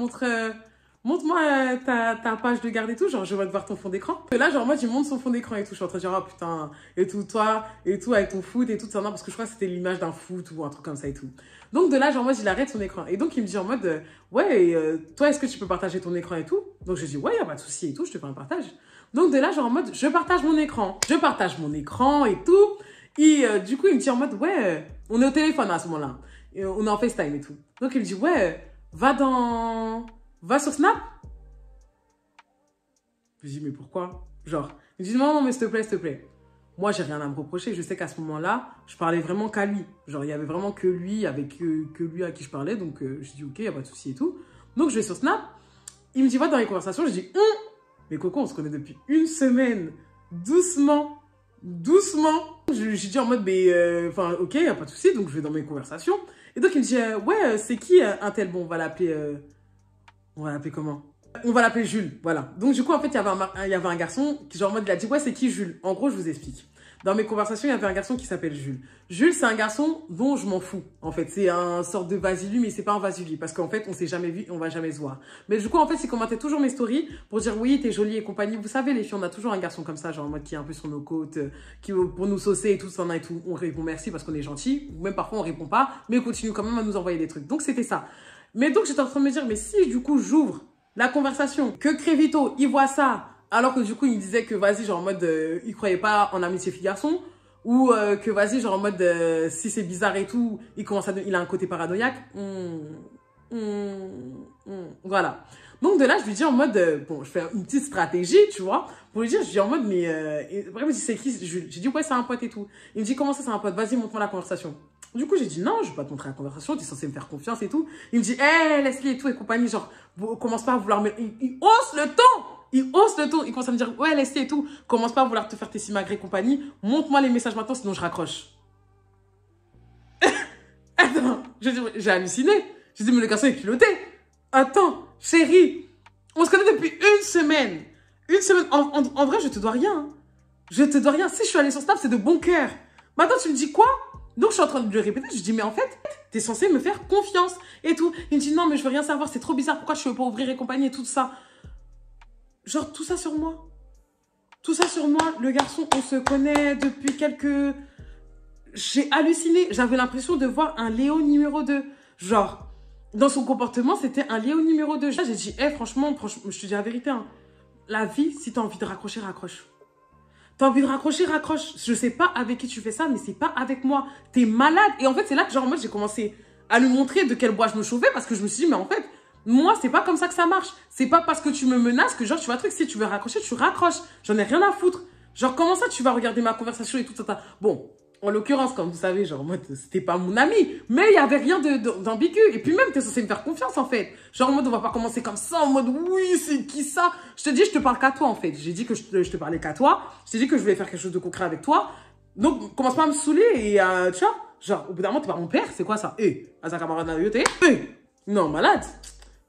montre-moi ta page de garde et tout, genre je vais te voir ton fond d'écran. Et là, genre moi, tu montes son fond d'écran et tout, je suis en train de dire, oh putain, et tout, toi, et tout, avec ton foot et tout, ça, non, parce que je crois que c'était l'image d'un foot ou un truc comme ça et tout. Donc de là, genre moi, il arrête son écran. Et donc il me dit en mode, ouais, toi, est-ce que tu peux partager ton écran et tout? Donc je dis, ouais, y a pas de souci et tout, je te fais un partage. Donc de là, genre en mode, je partage mon écran et tout. Et du coup, il me dit en mode, ouais, on est au téléphone à ce moment-là. On est en FaceTime et tout. Donc il me dit, ouais, va sur Snap? Je lui dis, mais pourquoi? Genre, il me dit, non, mais s'il te plaît. Moi, j'ai rien à me reprocher. Je sais qu'à ce moment-là, je parlais vraiment qu'à lui. Genre, il y avait vraiment que lui, avec que lui à qui je parlais. Donc, je dis, ok, il n'y a pas de souci et tout. Donc, je vais sur Snap. Il me dit, va dans les conversations. Je dis, mais Coco, on se connaît depuis 1 semaine. Doucement. Je dis en mode, mais, enfin, ok, il n'y a pas de souci. Donc, je vais dans mes conversations. Et donc, il me dit, ouais, c'est qui un tel? Bon, on va l'appeler comment? On va l'appeler Jules, voilà. Donc du coup, en fait, il y avait un garçon qui, genre en mode, il a dit, ouais, c'est qui Jules? En gros, je vous explique. Dans mes conversations, il y avait un garçon qui s'appelle Jules. Jules, c'est un garçon dont je m'en fous, en fait. C'est un sorte de vasili, mais c'est pas un vasili, parce qu'en fait, on s'est jamais vu et on va jamais se voir. Mais du coup, en fait, il commentait toujours mes stories pour dire, oui, t'es jolie et compagnie. Vous savez, les filles, on a toujours un garçon comme ça, genre en mode qui est un peu sur nos côtes, qui pour nous saucer et tout, ça et tout. On répond merci parce qu'on est gentil, ou même parfois on répond pas, mais on continue quand même à nous envoyer des trucs. Donc c'était ça. Mais donc, j'étais en train de me dire, mais si du coup, j'ouvre la conversation, que Crévito, il voit ça, alors que du coup, il me disait que vas-y, genre en mode, il croyait pas en amitié fille-garçon, ou que vas-y, genre en mode, si c'est bizarre et tout, il a un côté paranoïaque. Voilà. Donc de là, je lui dis en mode, bon, je fais une petite stratégie, tu vois, pour lui dire, je dis en mode, mais, après, il me dit, c'est qui? J'ai dit, ouais, c'est un pote et tout. Il me dit, comment ça, c'est un pote? Vas-y, montre-moi la conversation. Du coup, j'ai dit, non, je vais pas te montrer la conversation, tu es censé me faire confiance et tout. Il me dit, hé, laisse-le et tout, et compagnie, genre, commence pas à vouloir me... Il hausse le ton! Il commence à me dire, ouais, laisse-le et tout, commence pas à vouloir te faire tes simagrées et compagnie, montre-moi les messages maintenant, sinon je raccroche. Attends, j'ai halluciné. J'ai dit, mais le garçon est culotté. Attends, chérie, on se connaît depuis 1 semaine. 1 semaine, en vrai, je te dois rien. Je te dois rien. Si je suis allée sur Snap, c'est de bon cœur. Maintenant, tu me dis quoi? Donc, je suis en train de lui répéter. Je dis, mais en fait, t'es censé me faire confiance et tout. Il me dit, non, mais je veux rien savoir. C'est trop bizarre. Pourquoi je ne veux pas ouvrir et compagnie et tout ça? Genre, tout ça sur moi. Tout ça sur moi. Le garçon, on se connaît depuis quelques... J'ai halluciné. J'avais l'impression de voir un Léo numéro 2. Genre, dans son comportement, c'était un Léo numéro 2. J'ai dit, hey, franchement, je te dis la vérité. Hein. La vie, si t'as envie de raccrocher, raccroche. T'as envie de raccrocher, raccroche. Je sais pas avec qui tu fais ça, mais c'est pas avec moi. T'es malade. Et en fait, c'est là que genre, moi, j'ai commencé à lui montrer de quel bois je me chauffais parce que je me suis dit, mais en fait, moi, c'est pas comme ça que ça marche. C'est pas parce que tu me menaces que genre, tu vois un truc, si tu veux raccrocher, tu raccroches. J'en ai rien à foutre. Genre, comment ça, tu vas regarder ma conversation et tout ça. Bon, en l'occurrence, comme vous savez, genre, moi, c'était pas mon ami. Mais il y avait rien d'ambigu. Et puis même, t'es censé me faire confiance, en fait. Genre, en mode, on va pas commencer comme ça, en mode, oui, c'est qui ça? Je te dis, je te parle qu'à toi, en fait. J'ai dit que je te parlais qu'à toi. Je t'ai dit que je voulais faire quelque chose de concret avec toi. Donc, commence pas à me saouler et tu vois, Genre, au bout d'un moment, t'es pas mon père, c'est quoi ça? À sa camarade de t'es? Non, malade.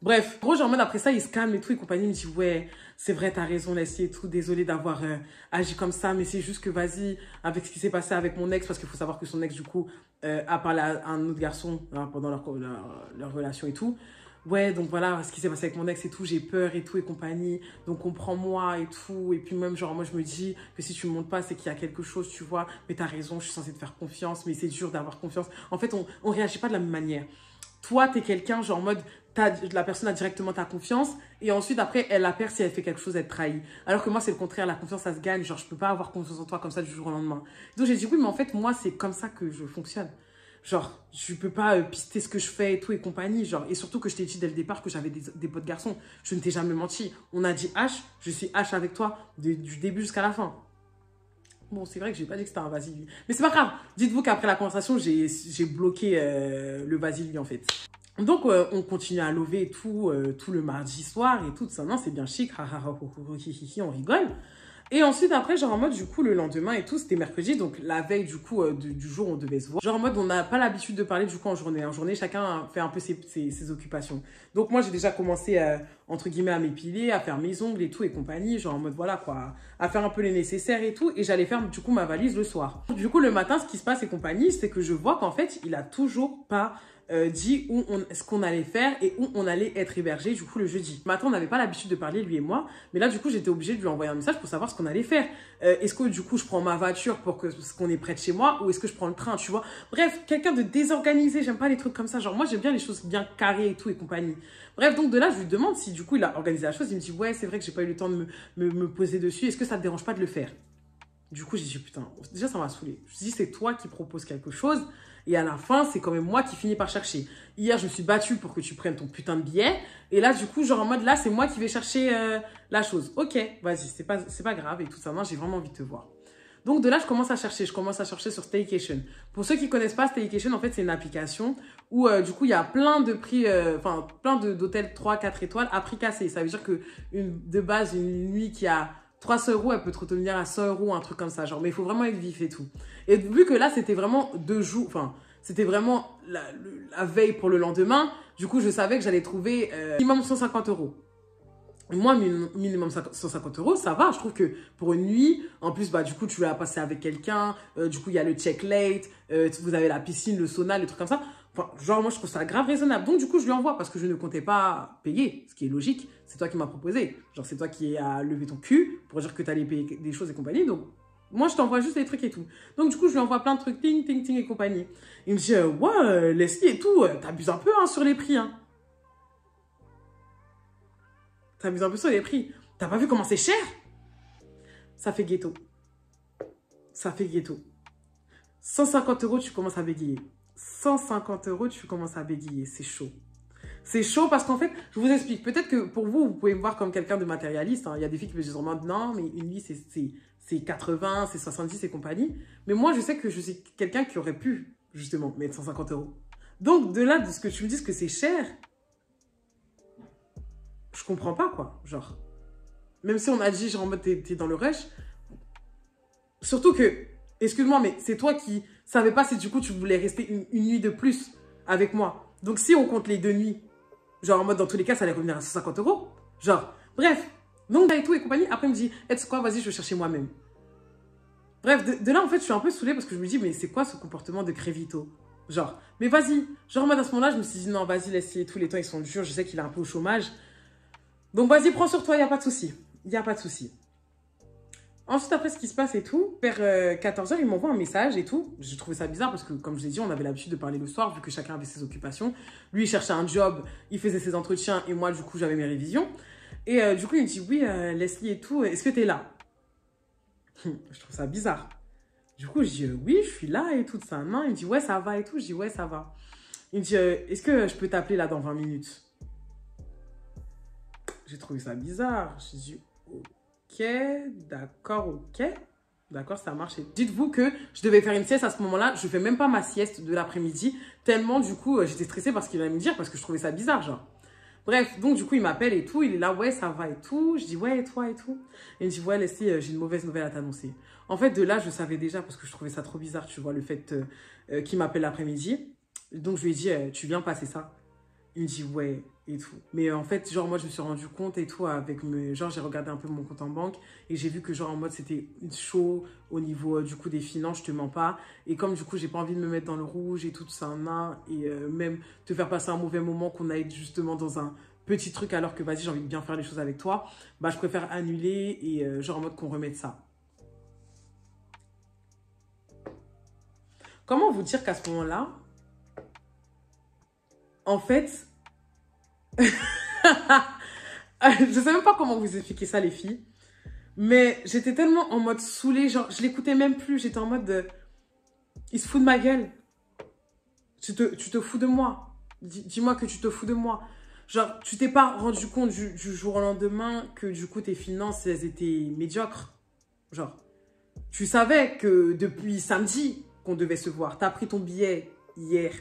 Bref, gros, genre, en mode après ça, il se calme et tout, et compagnie, il me dit, ouais, c'est vrai, t'as raison, Leslie et tout, désolé d'avoir agi comme ça, mais c'est juste que, vas-y, avec ce qui s'est passé avec mon ex, parce qu'il faut savoir que son ex, du coup, a parlé à un autre garçon pendant leur relation et tout. Ouais, donc voilà, ce qui s'est passé avec mon ex et tout, j'ai peur et tout et compagnie, donc comprends-moi et tout. Et puis même, genre, moi, je me dis que si tu me montres pas, c'est qu'il y a quelque chose, tu vois. Mais t'as raison, je suis censée te faire confiance, mais c'est dur d'avoir confiance. En fait, on réagit pas de la même manière. Toi, t'es quelqu'un, genre, en mode, la personne a directement ta confiance, et ensuite, après, elle la perd si elle fait quelque chose, elle te trahit. Alors que moi, c'est le contraire, la confiance, ça se gagne. Genre, je peux pas avoir confiance en toi comme ça du jour au lendemain. Donc, j'ai dit, oui, mais en fait, moi, c'est comme ça que je fonctionne. Genre, je peux pas pister ce que je fais et tout et compagnie. Genre, et surtout que je t'ai dit dès le départ que j'avais des potes garçons. Je ne t'ai jamais menti. On a dit H, je suis H avec toi du début jusqu'à la fin. Bon, c'est vrai que j'ai pas dit que c'était un vas-y. Mais c'est pas grave. Dites-vous qu'après la conversation, j'ai bloqué le vas-y lui en fait. Donc, on continue à lover et tout le mardi soir et tout ça. Non, c'est bien chic. On rigole. Et ensuite, après, genre en mode, du coup, le lendemain et tout, c'était mercredi, donc la veille, du coup, du jour où on devait se voir. Genre en mode, on n'a pas l'habitude de parler, du coup, en journée. En journée, chacun fait un peu ses occupations. Donc moi, j'ai déjà commencé, entre guillemets, à m'épiler, à faire mes ongles et tout et compagnie. Genre en mode, voilà, quoi, à faire un peu les nécessaires et tout. Et j'allais faire, du coup, ma valise le soir. Du coup, le matin, ce qui se passe et compagnie, c'est que je vois qu'en fait, il a toujours pas dit ce qu'on allait faire et où on allait être hébergé du coup le jeudi. Maintenant, on n'avait pas l'habitude de parler lui et moi, mais là du coup j'étais obligée de lui envoyer un message pour savoir ce qu'on allait faire. Est-ce que du coup je prends ma voiture pour qu'on est près de chez moi ou est-ce que je prends le train, tu vois? Bref, quelqu'un de désorganisé, j'aime pas les trucs comme ça, genre moi j'aime bien les choses bien carrées et tout et compagnie. Bref, donc de là je lui demande si du coup il a organisé la chose, il me dit ouais c'est vrai que j'ai pas eu le temps de me poser dessus, est-ce que ça te dérange pas de le faire? Du coup j'ai dit putain, déjà ça m'a saoulée. Je me suis dit c'est toi qui proposes quelque chose. Et à la fin, c'est quand même moi qui finis par chercher. Hier, je me suis battue pour que tu prennes ton putain de billet. Et là, du coup, genre en mode, là, c'est moi qui vais chercher la chose. Ok, vas-y, c'est pas grave et tout ça. Non, j'ai vraiment envie de te voir. Donc, de là, je commence à chercher. Je commence à chercher sur Staycation. Pour ceux qui connaissent pas Staycation, en fait, c'est une application où, du coup, il y a plein de prix, plein d'hôtels 3-4 étoiles à prix cassé. Ça veut dire que de base, une nuit qui a 300 €, elle peut te retenir à 100 €, un truc comme ça. Genre, mais il faut vraiment être vif et tout. Et vu que là, c'était vraiment 2 jours, enfin, c'était vraiment la veille pour le lendemain, du coup, je savais que j'allais trouver minimum 150 €. Moi, minimum 150 €, ça va. Je trouve que pour une nuit, en plus, bah, du coup, tu vas passer avec quelqu'un. Du coup, il y a le check late. Vous avez la piscine, le sauna, les trucs comme ça. Enfin, genre, moi, je trouve ça grave raisonnable. Donc, du coup, je lui envoie parce que je ne comptais pas payer, ce qui est logique. C'est toi qui m'as proposé. Genre, c'est toi qui as levé ton cul pour dire que tu allais payer des choses et compagnie. Donc, moi, je t'envoie juste des trucs et tout. Donc, du coup, je lui envoie plein de trucs, ting, ting, ting et compagnie. Il me dit, ouais, Leslie et tout, t'abuses un peu hein, sur les prix. Hein. T'abuses un peu sur les prix. T'as pas vu comment c'est cher? Ça fait ghetto. Ça fait ghetto. 150 €, tu commences à bégayer. 150 €, tu commences à bégayer. C'est chaud. C'est chaud parce qu'en fait, je vous explique. Peut-être que pour vous, vous pouvez me voir comme quelqu'un de matérialiste. Hein. Il y a des filles qui me disent vraiment non, mais une vie, c'est 80, c'est 70 et compagnie. Mais moi, je sais que je suis quelqu'un qui aurait pu, justement, mettre 150 €. Donc, de là, de ce que tu me dises que c'est cher, je comprends pas, quoi. Genre, même si on a dit, genre, en mode, t'es dans le rush. Surtout que, excuse-moi, mais c'est toi qui savais pas si du coup, tu voulais rester une nuit de plus avec moi. Donc, si on compte les 2 nuits, genre, en mode, dans tous les cas, ça allait revenir à 150 €. Genre, bref. Donc, et tout et compagnie. Après, il me dit, est-ce quoi, vas-y, je vais chercher moi-même. Bref, de là, en fait, je suis un peu saoulée parce que je me dis, mais c'est quoi ce comportement de Crévito? Genre, mais vas-y. Genre, moi, à ce moment-là, je me suis dit, non, vas-y, laisse-les, tous les temps, ils sont durs. Je sais qu'il est un peu au chômage. Donc, vas-y, prends sur toi, il n'y a pas de souci. Il n'y a pas de souci. Ensuite, après, ce qui se passe et tout, vers 14 h, il m'envoie un message et tout. J'ai trouvé ça bizarre parce que, comme je l'ai dit, on avait l'habitude de parler le soir, vu que chacun avait ses occupations. Lui, il cherchait un job, il faisait ses entretiens et moi, du coup, j'avais mes révisions. Et du coup, il me dit, oui, Leslie et tout, est-ce que tu es là? Je trouve ça bizarre. Du coup, je dis, oui, je suis là et tout ça. Non, il me dit, ouais, ça va et tout. Je dis, ouais, ça va. Il me dit, est-ce que je peux t'appeler là dans 20 minutes? J'ai trouvé ça bizarre. Je dis, ok, d'accord, ok. D'accord, ça marche. Dites-vous que je devais faire une sieste à ce moment-là. Je ne fais même pas ma sieste de l'après-midi. Tellement, du coup, j'étais stressée parce qu'il allait me dire, parce que je trouvais ça bizarre, genre. Bref, donc du coup, il m'appelle et tout. Il est là, ouais, ça va et tout. Je dis, ouais, et toi et tout. Et il me dit, ouais, Leslie, j'ai une mauvaise nouvelle à t'annoncer. En fait, de là, je savais déjà parce que je trouvais ça trop bizarre, tu vois, le fait qu'il m'appelle l'après-midi. Donc, je lui ai dit, tu viens passer ça? Il me dit, ouais, et tout. Mais en fait, genre, moi, je me suis rendu compte et tout avec mes... Genre, j'ai regardé un peu mon compte en banque et j'ai vu que, genre, en mode, c'était chaud au niveau, du coup, des finances, je te mens pas. Et comme, du coup, j'ai pas envie de me mettre dans le rouge et tout ça, et même te faire passer un mauvais moment qu'on aille justement dans un petit truc alors que, vas-y, j'ai envie de bien faire les choses avec toi, bah, je préfère annuler et, genre, en mode qu'on remette ça. Comment vous dire qu'à ce moment-là, en fait... je sais même pas comment vous expliquer ça, les filles. Mais j'étais tellement en mode saoulée, genre, je l'écoutais même plus. J'étais en mode de... Il se fout de ma gueule. Tu te fous de moi. Dis-moi que tu te fous de moi. Genre, tu t'es pas rendu compte du jour au lendemain que du coup, tes finances, elles étaient médiocres. Genre, tu savais que depuis samedi qu'on devait se voir. T'as pris ton billet hier.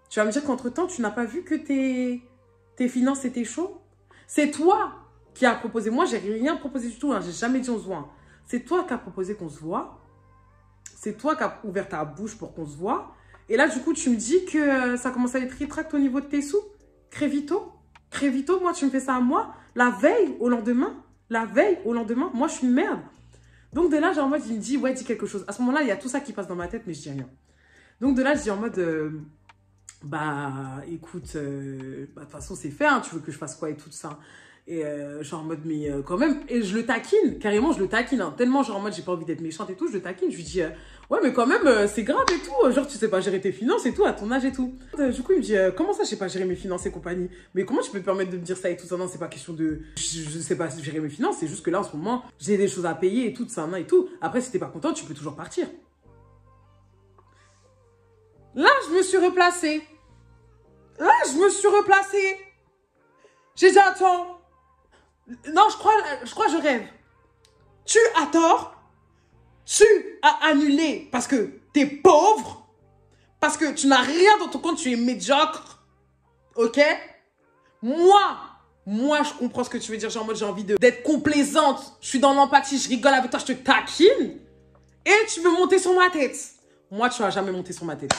Tu vas me dire qu'entre-temps, tu n'as pas vu que tes finances étaient chaudes? C'est toi qui as proposé. Moi, j'ai rien proposé du tout. Hein. J'ai jamais dit on se voit. Hein. C'est toi qui as proposé qu'on se voit. C'est toi qui as ouvert ta bouche pour qu'on se voit. Et là, du coup, tu me dis que ça commence à être rétracte au niveau de tes sous. Crévito. Crévito, moi, tu me fais ça à moi. La veille au lendemain. La veille au lendemain. Moi, je suis une merde. Donc, de là, genre, en mode, il me dit, ouais, dis quelque chose. À ce moment-là, il y a tout ça qui passe dans ma tête, mais je dis rien. Donc, de là, je dis en mode... bah, écoute, de toute façon, c'est fait, hein, tu veux que je fasse quoi et tout ça. Et genre en mode, mais quand même, et je le taquine, carrément, je le taquine, hein, tellement genre en mode, j'ai pas envie d'être méchante et tout, je le taquine, je lui dis, ouais, mais quand même, c'est grave et tout, genre, tu sais pas gérer tes finances et tout, à ton âge et tout. Du coup, il me dit, comment ça, je sais pas gérer mes finances et compagnie? Mais comment tu peux te permettre de me dire ça et tout ça? Non, c'est pas question de, je sais pas gérer mes finances, c'est juste que là, en ce moment, j'ai des choses à payer et tout, ça, et tout. Après, si t'es pas content, tu peux toujours partir. Là, je me suis replacée. Là, je me suis replacée. J'ai dit, attends. Non, je crois que je rêve. Tu as tort. Tu as annulé parce que t'es pauvre. Parce que tu n'as rien dans ton compte, tu es médiocre. Ok? Moi, je comprends ce que tu veux dire. Genre, en mode, j'ai envie d'être complaisante. Je suis dans l'empathie, je rigole avec toi, je te taquine. Et tu veux monter sur ma tête. Moi, tu vas jamais monter sur ma tête.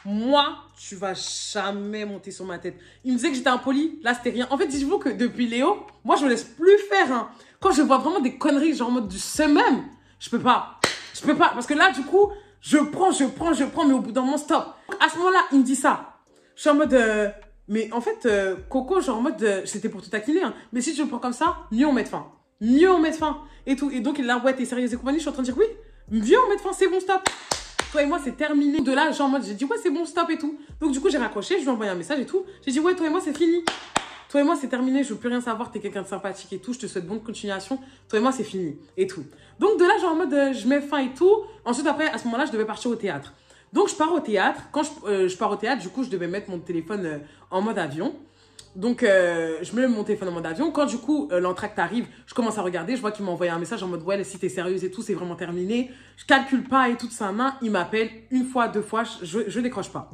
Moi, tu vas jamais monter sur ma tête. Il me disait que j'étais impoli. Là, c'était rien. En fait, dites-vous que depuis Léo, moi, je me laisse plus faire. Hein. Quand je vois vraiment des conneries, genre en mode du semaine, je peux pas. Je peux pas. Parce que là, du coup, je prends, mais au bout d'un moment, stop. À ce moment-là, il me dit ça. Je suis en mode... mais en fait, Coco, genre en mode... c'était pour te taquiner. Hein. Mais si tu le prends comme ça, mieux on met fin. Mieux on met fin. Et tout. Et donc, il est là, ouais, t'es sérieuse et compagnie. Je suis en train de dire, oui, mieux on met fin, c'est bon, stop. Toi et moi, c'est terminé. De là, genre en mode, j'ai dit, ouais, c'est bon, stop et tout. Donc, du coup, j'ai raccroché, je lui ai envoyé un message et tout. J'ai dit, ouais, toi et moi, c'est fini. Toi et moi, c'est terminé, je veux plus rien savoir, t'es quelqu'un de sympathique et tout. Je te souhaite bonne continuation. Toi et moi, c'est fini et tout. Donc, de là, genre en mode, je mets fin et tout. Ensuite, après, à ce moment-là, je devais partir au théâtre. Donc, je pars au théâtre. Quand je pars au théâtre, du coup, je devais mettre mon téléphone en mode avion. Donc, je mets mon téléphone en mode avion. Quand, du coup, l'entracte arrive, je commence à regarder. Je vois qu'il m'a envoyé un message en mode, ouais, si t'es sérieuse et tout, c'est vraiment terminé. Je calcule pas et tout ça. Il m'appelle une fois, deux fois, je décroche pas.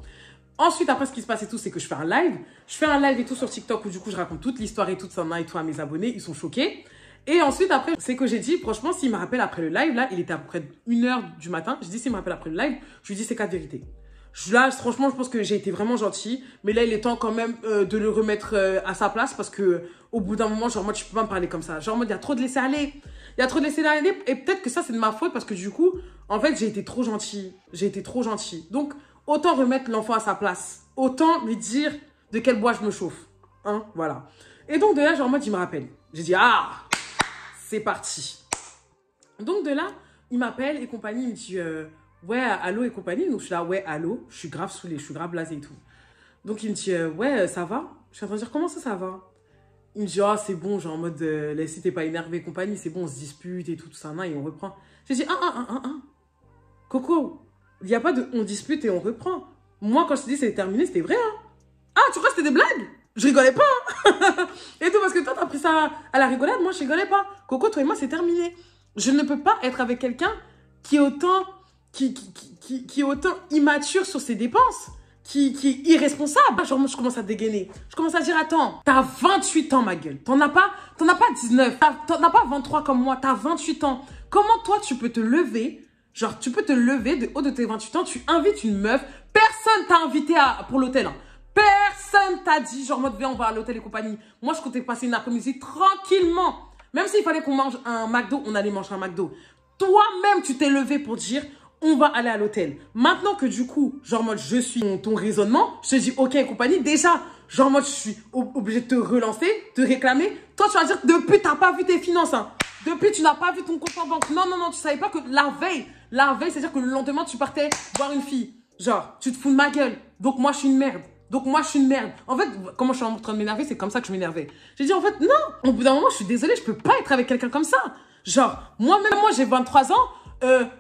Ensuite, après, ce qui se passe et tout, c'est que je fais un live. Je fais un live et tout sur TikTok où, du coup, je raconte toute l'histoire et tout ça et tout à mes abonnés. Ils sont choqués. Et ensuite, après, c'est que j'ai dit, franchement, s'il me rappelle après le live, là, il était à peu près 1h du matin. J'ai dit, s'il me rappelle après le live, je lui dis, c'est 4 vérités. Là, franchement, je pense que j'ai été vraiment gentille. Mais là, il est temps quand même de le remettre à sa place parce que au bout d'un moment, genre, moi, tu peux pas me parler comme ça. Genre, moi, il y a trop de laisser aller. Il y a trop de laisser aller. Et peut-être que ça, c'est de ma faute parce que du coup, en fait, j'ai été trop gentille. J'ai été trop gentille. Donc, autant remettre l'enfant à sa place. Autant lui dire de quel bois je me chauffe. Hein, voilà. Et donc, de là, genre, en mode, il me rappelle. J'ai dit, ah, c'est parti. Donc, de là, il m'appelle et compagnie. Il me dit... ouais, allô et compagnie. Donc, je suis là, ouais, allô. Je suis grave saoulée, je suis grave blasée et tout. Donc, il me dit, ouais, ça va? Je suis en train de dire, comment ça va? Il me dit, ah, c'est bon, genre en mode, si t'es pas énervé et compagnie, c'est bon, on se dispute et tout ça, et on reprend. J'ai dit, Coco, il n'y a pas de on dispute et on reprend. Moi, quand je te dis c'est terminé, c'était vrai, hein? Ah, tu crois que c'était des blagues? Je rigolais pas, hein? Et tout, parce que toi, t'as pris ça à la rigolade, moi, je rigolais pas. Coco, toi et moi, c'est terminé. Je ne peux pas être avec quelqu'un qui est autant... Qui est autant immature sur ses dépenses. qui est irresponsable. Genre, moi, je commence à dégainer. Je commence à dire, attends, t'as 28 ans, ma gueule. T'en as pas 19. T'en as pas 23 comme moi. T'as 28 ans. Comment toi, tu peux te lever? Genre, tu peux te lever de haut de tes 28 ans. Tu invites une meuf. Personne t'a invité pour l'hôtel. Hein. Personne t'a dit, genre, mode, viens, on va à l'hôtel et compagnie. Moi, je comptais passer une après-midi tranquillement. Même s'il fallait qu'on mange un McDo, on allait manger un McDo. Toi-même, tu t'es levé pour dire, on va aller à l'hôtel. Maintenant que du coup, genre mode, je suis ton raisonnement, je te dis, ok, et compagnie, déjà, genre mode, je suis obligé de te relancer, de réclamer. Toi, tu vas dire, depuis, t'as pas vu tes finances, hein. Depuis, tu n'as pas vu ton compte en banque. Non, non, non, tu savais pas que la veille, c'est-à-dire que le lendemain, tu partais voir une fille. Genre, tu te fous de ma gueule. Donc, moi, je suis une merde. Donc, moi, je suis une merde. En fait, comment je suis en train de m'énerver, c'est comme ça que je m'énervais. J'ai dit, en fait, non. Au bout d'un moment, je suis désolée, je peux pas être avec quelqu'un comme ça. Genre, moi-même, moi, j'ai 23 ans.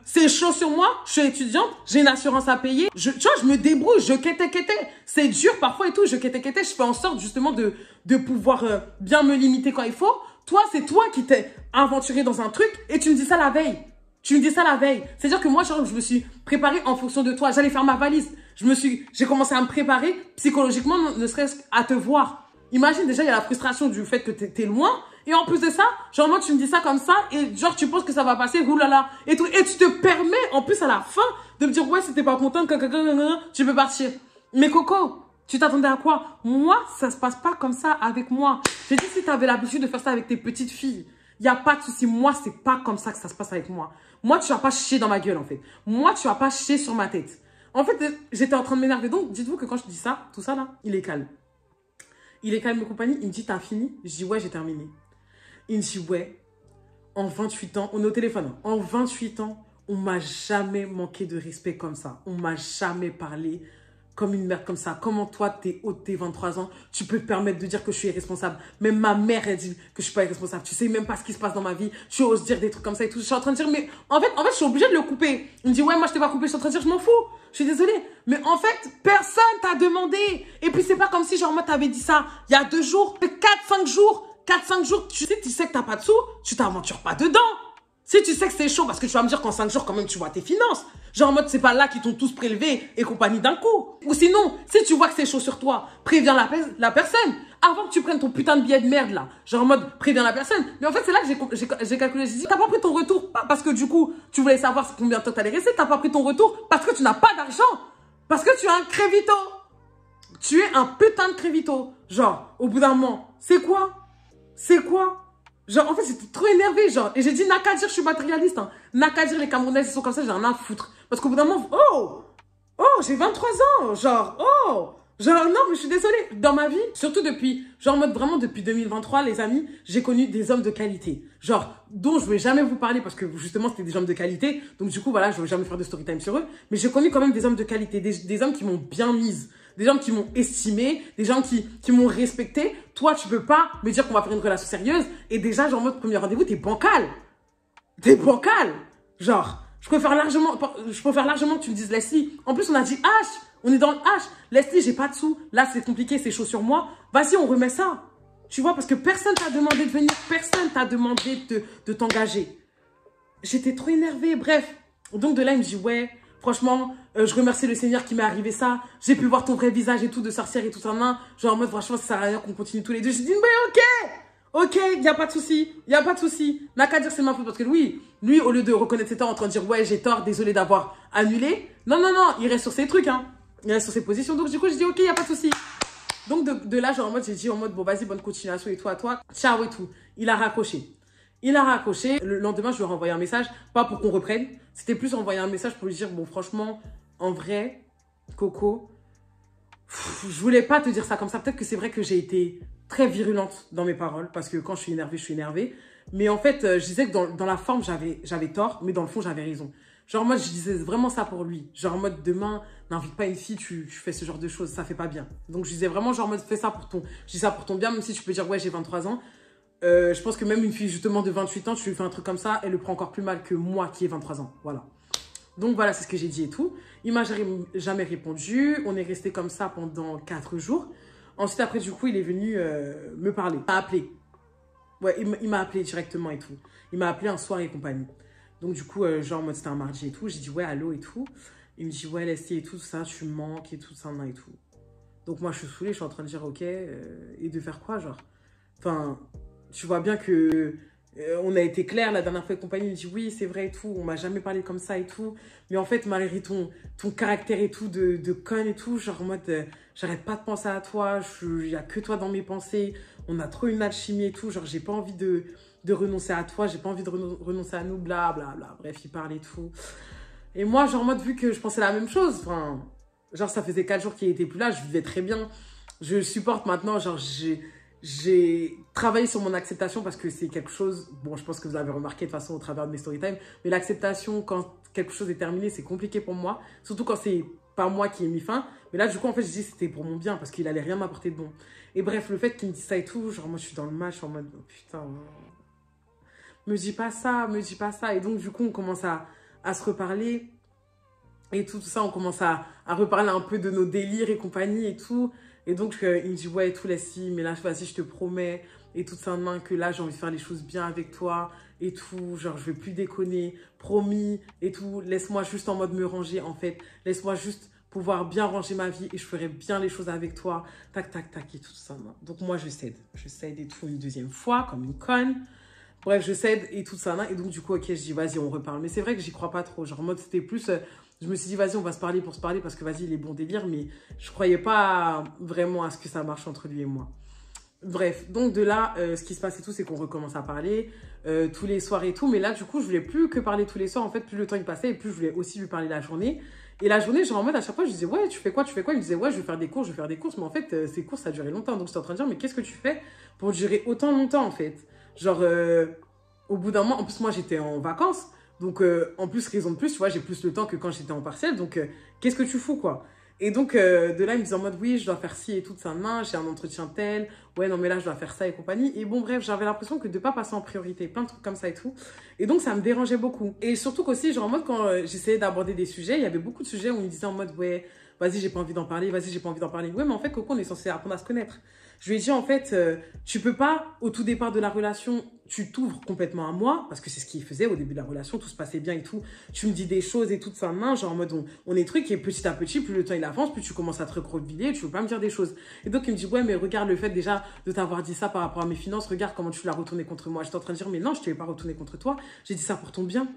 C'est chaud sur moi, je suis étudiante, j'ai une assurance à payer. Tu vois, je me débrouille, je quêtais. C'est dur parfois et tout, je quêtais. Je fais en sorte justement de pouvoir bien me limiter quand il faut. Toi, c'est toi qui t'es aventuré dans un truc et tu me dis ça la veille. C'est-à-dire que moi, genre, je me suis préparée en fonction de toi. J'allais faire ma valise. J'ai commencé à me préparer psychologiquement, ne serait-ce qu'à te voir. Imagine déjà, il y a la frustration du fait que t'es loin. Et en plus de ça, genre moi, tu me dis ça comme ça. Et genre, tu penses que ça va passer, oulala. Et tout. Et tu te permets, en plus, à la fin, de me dire, ouais, si t'es pas contente, tu peux partir. Mais Coco, tu t'attendais à quoi? Moi, ça se passe pas comme ça avec moi. J'ai dit, si t'avais l'habitude de faire ça avec tes petites filles, il n'y a pas de souci. Moi, c'est pas comme ça que ça se passe avec moi. Moi, tu vas pas chier dans ma gueule, en fait. Moi, tu vas pas chier sur ma tête. En fait, j'étais en train de m'énerver. Donc, dites-vous que quand je dis ça, tout ça là, il est calme. Il est calme et compagnie. Il me dit, t'as fini? Je dis, ouais, j'ai terminé. Il me dit, ouais, en 28 ans, on est au téléphone, hein. En 28 ans, on m'a jamais manqué de respect comme ça. On m'a jamais parlé comme une merde comme ça. Comment toi, t'es haut de tes 23 ans, tu peux te permettre de dire que je suis irresponsable. Même ma mère, elle dit que je suis pas irresponsable. Tu sais même pas ce qui se passe dans ma vie. Tu oses dire des trucs comme ça et tout. Je suis en train de dire, mais en fait, je suis obligée de le couper. Il me dit, ouais, moi, je t'ai pas coupé. Je suis en train de dire, je m'en fous. Je suis désolée. Mais en fait, personne t'a demandé. Et puis, c'est pas comme si, genre, moi, t'avais dit ça il y a 2 jours, 4-5 jours. 4-5 jours, tu sais que t'as pas de sous, tu t'aventures pas dedans. Si tu sais que c'est chaud, parce que tu vas me dire qu'en 5 jours, quand même, tu vois tes finances. Genre en mode, c'est pas là qu'ils t'ont tous prélevé et compagnie d'un coup. Ou sinon, si tu vois que c'est chaud sur toi, préviens la personne. Avant que tu prennes ton putain de billet de merde là. Genre en mode, préviens la personne. Mais en fait, c'est là que j'ai calculé. J'ai dit, t'as pas pris ton retour, pas parce que du coup, tu voulais savoir combien de temps t'allais rester. T'as pas pris ton retour parce que tu n'as pas d'argent. Parce que tu es un crévito. Tu es un putain de crévito. Genre, au bout d'un moment, c'est quoi? Genre, en fait, j'étais trop énervée, genre. Et j'ai dit, n'a qu'à dire, je suis matérialiste, hein. N'a qu'à dire, les Camerounais, ils sont comme ça, j'ai rien à foutre. Parce qu'au bout d'un moment, j'ai 23 ans. Genre, non, mais je suis désolée. Dans ma vie, surtout depuis, genre, mode vraiment depuis 2023, les amis, j'ai connu des hommes de qualité. Genre, dont je vais jamais vous parler parce que justement, c'était des hommes de qualité. Donc, du coup, voilà, je vais jamais faire de story time sur eux. Mais j'ai connu quand même des hommes de qualité, des hommes qui m'ont bien mise. Des gens qui m'ont estimé, des gens qui m'ont respecté. Toi, tu peux pas me dire qu'on va faire une relation sérieuse. Et déjà, genre, en mode premier rendez-vous, t'es bancal. Genre, je préfère largement que tu me dises, Leslie. En plus, on a dit H. On est dans le H. Leslie, j'ai pas de sous. Là, c'est compliqué, c'est chaud sur moi. Vas-y, on remet ça. Tu vois, parce que personne t'a demandé de venir. Personne t'a demandé de t'engager. J'étais trop énervée. Bref. Donc, de là, il me dit, ouais. Franchement, je remercie le Seigneur qui m'est arrivé ça. J'ai pu voir ton vrai visage et tout, de sorcière et tout ça. Genre en mode, franchement, ça sert à rien qu'on continue tous les deux. J'ai dit, mais ok, il n'y a pas de souci. N'a qu'à dire c'est ma faute. Parce que lui, au lieu de reconnaître ses torts en train de dire, ouais, j'ai tort, désolé d'avoir annulé. Non, il reste sur ses trucs, hein. Il reste sur ses positions. Donc du coup, je dis, ok, il n'y a pas de souci. Donc de là, genre en mode, j'ai dit en mode, bon, vas-y, bonne continuation et tout à toi. Ciao et tout. Il a raccroché. Le lendemain, je lui ai renvoyé un message, pas pour qu'on reprenne. C'était plus envoyer un message pour lui dire, bon, franchement, en vrai, Coco, je voulais pas te dire ça comme ça. Peut-être que c'est vrai que j'ai été très virulente dans mes paroles, parce que quand je suis énervée. Mais en fait, je disais que dans la forme, j'avais tort, mais dans le fond, j'avais raison. Genre, moi, je disais vraiment ça pour lui. Genre, en mode, demain, n'invite pas une fille, tu fais ce genre de choses, ça fait pas bien. Donc, je disais vraiment, genre, en mode, fais ça je dis ça pour ton bien, même si tu peux dire, ouais, j'ai 23 ans. Je pense que même une fille justement de 28 ans, tu lui fais un truc comme ça, elle le prend encore plus mal que moi qui ai 23 ans. Voilà. Donc voilà, c'est ce que j'ai dit et tout. Il m'a jamais répondu. On est resté comme ça pendant 4 jours. Ensuite, après, du coup, il est venu me parler. Il m'a appelé. Ouais, il m'a appelé directement et tout. Il m'a appelé un soir et compagnie. Donc du coup, genre, en mode, c'était un mardi et tout. J'ai dit, ouais, allô et tout. Il me dit, ouais, Leslie et tout ça, tu me manques et tout ça, et tout. Donc moi, je suis saoulée, je suis en train de dire, ok, et de faire quoi, genre? Enfin, tu vois bien que on a été clair la dernière fois et compagnie, il me dit, oui, c'est vrai et tout, on m'a jamais parlé comme ça et tout. Mais en fait, malgré ton caractère et tout, de conne et tout, genre en mode, j'arrête pas de penser à toi, il y a que toi dans mes pensées, on a trop une alchimie et tout, genre j'ai pas envie de renoncer à toi, j'ai pas envie de renoncer à nous, bla bla bla. Bref, il parle et tout. Et moi, genre en mode, vu que je pensais la même chose, enfin, genre ça faisait 4 jours qu'il était plus là, je vivais très bien. Je le supporte maintenant, genre j'ai travaillé sur mon acceptation parce que c'est quelque chose, bon, je pense que vous avez remarqué de toute façon au travers de mes story time, mais l'acceptation quand quelque chose est terminé, c'est compliqué pour moi, surtout quand c'est pas moi qui ai mis fin. Mais là, du coup, en fait, je dis que c'était pour mon bien parce qu'il allait rien m'apporter de bon. Et bref, le fait qu'il me dise ça et tout, genre moi, je suis dans le match en mode, oh, putain, me dis pas ça, me dis pas ça. Et donc, du coup, on commence à se reparler et tout ça, on commence à reparler un peu de nos délires et compagnie et tout. Et donc, il me dit, ouais, et tout, Leslie, mais là, vas-y, je te promets, et tout ça, que là, j'ai envie de faire les choses bien avec toi, et tout, genre, je vais plus déconner, promis, et tout, laisse-moi juste en mode me ranger, en fait, laisse-moi juste pouvoir bien ranger ma vie, et je ferai bien les choses avec toi, tac, tac, tac, et tout ça. Donc, moi, je cède et tout, une deuxième fois, comme une conne. Bref, je cède et tout ça, et donc, du coup, ok, je dis, vas-y, on reparle. Mais c'est vrai que j'y crois pas trop, genre, en mode, c'était plus... je me suis dit, vas-y, on va se parler pour se parler parce que, vas-y, il est bon délire. Mais je croyais pas vraiment à ce que ça marche entre lui et moi. Bref, donc de là, ce qui se passe et tout, c'est qu'on recommence à parler tous les soirs et tout. Mais là, du coup, je voulais plus que parler tous les soirs. En fait, plus le temps il passait et plus je voulais aussi lui parler la journée. Et la journée, genre en mode, à chaque fois, je disais, ouais, tu fais quoi, tu fais quoi? Il me disait, ouais, je vais faire des courses, je vais faire des courses. Mais en fait, ces courses, ça a duré longtemps. Donc, j'étais en train de dire, mais qu'est-ce que tu fais pour durer autant longtemps, en fait? Genre, au bout d'un mois, en plus, moi, j'étais en vacances. Donc, en plus, raison de plus, tu vois, j'ai plus le temps que quand j'étais en partiel. Donc, qu'est-ce que tu fous, quoi? Et donc, de là, il me disait en mode, oui, je dois faire ci et tout, ça, main, j'ai un entretien tel. Ouais, non, mais là, je dois faire ça et compagnie. Et bon, bref, j'avais l'impression que de ne pas passer en priorité, plein de trucs comme ça et tout. Et donc, ça me dérangeait beaucoup. Et surtout qu'aussi, genre, en mode, quand j'essayais d'aborder des sujets, il y avait beaucoup de sujets où il me disait en mode, ouais, vas-y, j'ai pas envie d'en parler, vas-y, j'ai pas envie d'en parler. Ouais, mais en fait, Coco, on est censé apprendre à se connaître. Je lui ai dit, en fait, tu peux pas, au tout départ de la relation, tu t'ouvres complètement à moi, parce que c'est ce qu'il faisait au début de la relation, tout se passait bien et tout. Tu me dis des choses et tout de sa main, genre en mode, on est truc, et petit à petit, plus le temps il avance, plus tu commences à te recroqueviller, et tu veux pas me dire des choses. Et donc, il me dit, ouais, mais regarde le fait déjà de t'avoir dit ça par rapport à mes finances, regarde comment tu l'as retourné contre moi. J'étais en train de dire, mais non, je ne t'ai pas retourné contre toi, j'ai dit ça pour ton bien.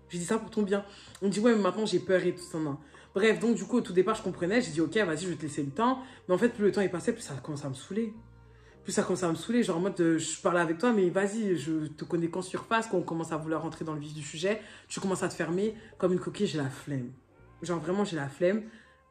J'ai dit ça pour ton bien. On me dit, ouais, mais maintenant j'ai peur et tout ça. Non. Bref, donc du coup, au tout départ, je comprenais. J'ai dit, ok, vas-y, je vais te laisser le temps. Mais en fait, plus le temps est passé, plus ça commence à me saouler. Plus ça commence à me saouler. Genre en mode, je parlais avec toi, mais vas-y, je te connais qu'en surface. Quand on commence à vouloir rentrer dans le vif du sujet, tu commences à te fermer. Comme une coquille, j'ai la flemme. Genre vraiment, j'ai la flemme.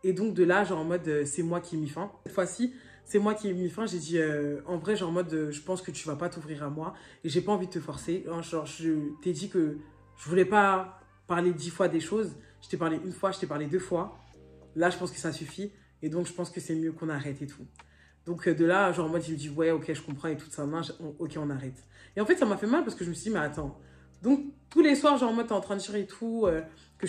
Et donc de là, genre en mode, c'est moi qui ai mis fin. Cette fois-ci, c'est moi qui ai mis fin. J'ai dit, en vrai, genre en mode, je pense que tu vas pas t'ouvrir à moi. Et j'ai pas envie de te forcer. Genre, je t'ai dit que je voulais pas parler 10 fois des choses. Je t'ai parlé une fois, je t'ai parlé 2 fois. Là, je pense que ça suffit. Et donc, je pense que c'est mieux qu'on arrête et tout. Donc, de là, genre, moi, je me dis, ouais, ok, je comprends et tout ça. Non, ok, on arrête. Et en fait, ça m'a fait mal parce que je me suis dit, mais attends. Donc, tous les soirs, genre, moi, t'es en train de dire et tout, que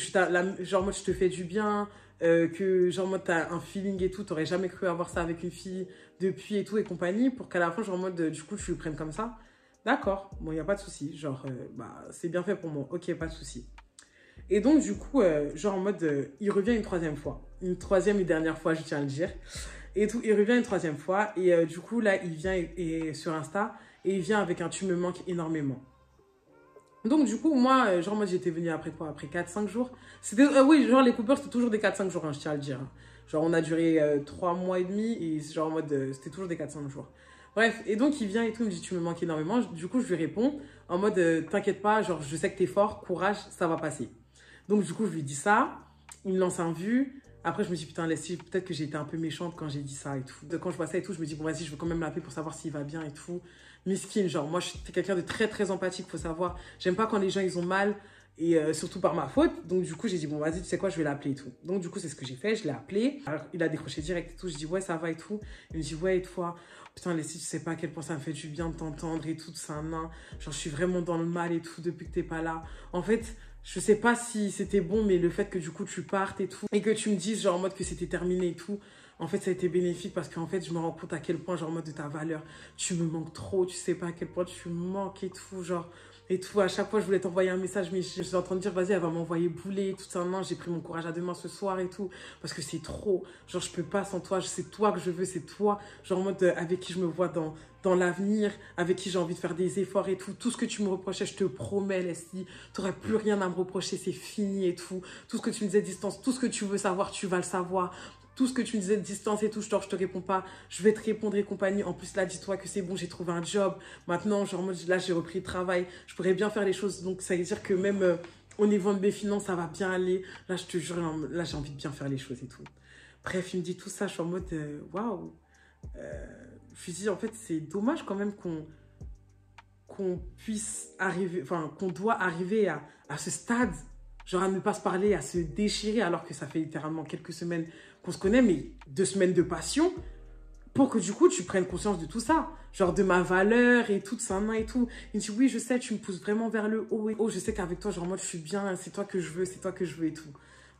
genre, moi, je te fais du bien, que, genre, moi, t'as un feeling et tout. T'aurais jamais cru avoir ça avec une fille depuis et tout et compagnie. Pour qu'à la fin, genre, en mode, du coup, tu le prennes comme ça. D'accord, bon, il n'y a pas de souci. Genre, bah, c'est bien fait pour moi. Ok, pas de souci. Et donc, du coup, genre en mode, il revient une troisième fois. Une troisième et dernière fois, je tiens à le dire. Et tout, il revient une troisième fois. Et du coup, là, il vient sur Insta. Et il vient avec un tu me manques énormément. Donc, du coup, moi, genre, moi, j'étais venue après quoi? Après 4-5 jours. C'était, oui, genre, les coupures, c'était toujours des 4-5 jours, hein, je tiens à le dire. Genre, on a duré 3 mois et demi. Et genre, en mode, c'était toujours des 4-5 jours. Bref, et donc, il vient et tout, il me dit, tu me manques énormément. Du coup, je lui réponds en mode, t'inquiète pas, genre, je sais que t'es fort, courage, ça va passer. Donc, du coup, je lui dis ça. Il me lance un vu. Après, je me dis, putain, Leslie, peut-être que j'ai été un peu méchante quand j'ai dit ça et tout. Quand je vois ça et tout, je me dis, bon, vas-y, je veux quand même l'appeler pour savoir s'il va bien et tout. Miskin, genre, moi, je suis quelqu'un de très, très empathique, faut savoir. J'aime pas quand les gens, ils ont mal, et surtout par ma faute. Donc, du coup, j'ai dit, bon, vas-y, tu sais quoi, je vais l'appeler et tout. Donc, du coup, c'est ce que j'ai fait. Je l'ai appelé. Alors, il a décroché direct et tout. Je dis, ouais, ça va et tout. Il me dit, ouais, et toi? Putain, Leslie, tu sais pas à quel point ça me fait du bien de t'entendre et tout, c'est un nain. Genre, je suis vraiment dans le mal et tout depuis que t'es pas là. En fait, je sais pas si c'était bon, mais le fait que du coup tu partes et tout, et que tu me dises genre en mode que c'était terminé et tout, en fait ça a été bénéfique parce qu'en fait je me rends compte à quel point genre en mode de ta valeur, tu me manques trop, tu sais pas à quel point tu me manques et tout, genre et tout. À chaque fois, je voulais t'envoyer un message, mais je suis en train de dire, vas-y, elle va m'envoyer bouler, tout ça. Non, j'ai pris mon courage à deux mains ce soir et tout, parce que c'est trop. Genre, je peux pas sans toi, c'est toi que je veux, c'est toi. Genre, en mode, avec qui je me vois dans l'avenir, avec qui j'ai envie de faire des efforts et tout. Tout ce que tu me reprochais, je te promets, Leslie, tu n'auras plus rien à me reprocher, c'est fini et tout. Tout ce que tu me disais distance, tout ce que tu veux savoir, tu vas le savoir. Tout ce que tu me disais de distance et tout, je te réponds pas, je vais te répondre et compagnie. En plus, là, dis-toi que c'est bon, j'ai trouvé un job. Maintenant, genre, là, j'ai repris le travail. Je pourrais bien faire les choses. Donc, ça veut dire que même au niveau de mes finances, ça va bien aller. Là, je te jure, là, j'ai envie de bien faire les choses et tout. Bref, il me dit tout ça, je suis en mode, waouh. Je me dis, en fait, c'est dommage quand même qu'on puisse arriver, enfin, qu'on doit arriver à ce stade, genre à ne pas se parler, à se déchirer, alors que ça fait littéralement quelques semaines qu'on se connaît, mais 2 semaines de passion, pour que du coup, tu prennes conscience de tout ça, genre de ma valeur et tout, ça et tout. Il me dit, oui, je sais, tu me pousses vraiment vers le haut et haut, je sais qu'avec toi, genre, moi, je suis bien, c'est toi que je veux, c'est toi que je veux et tout.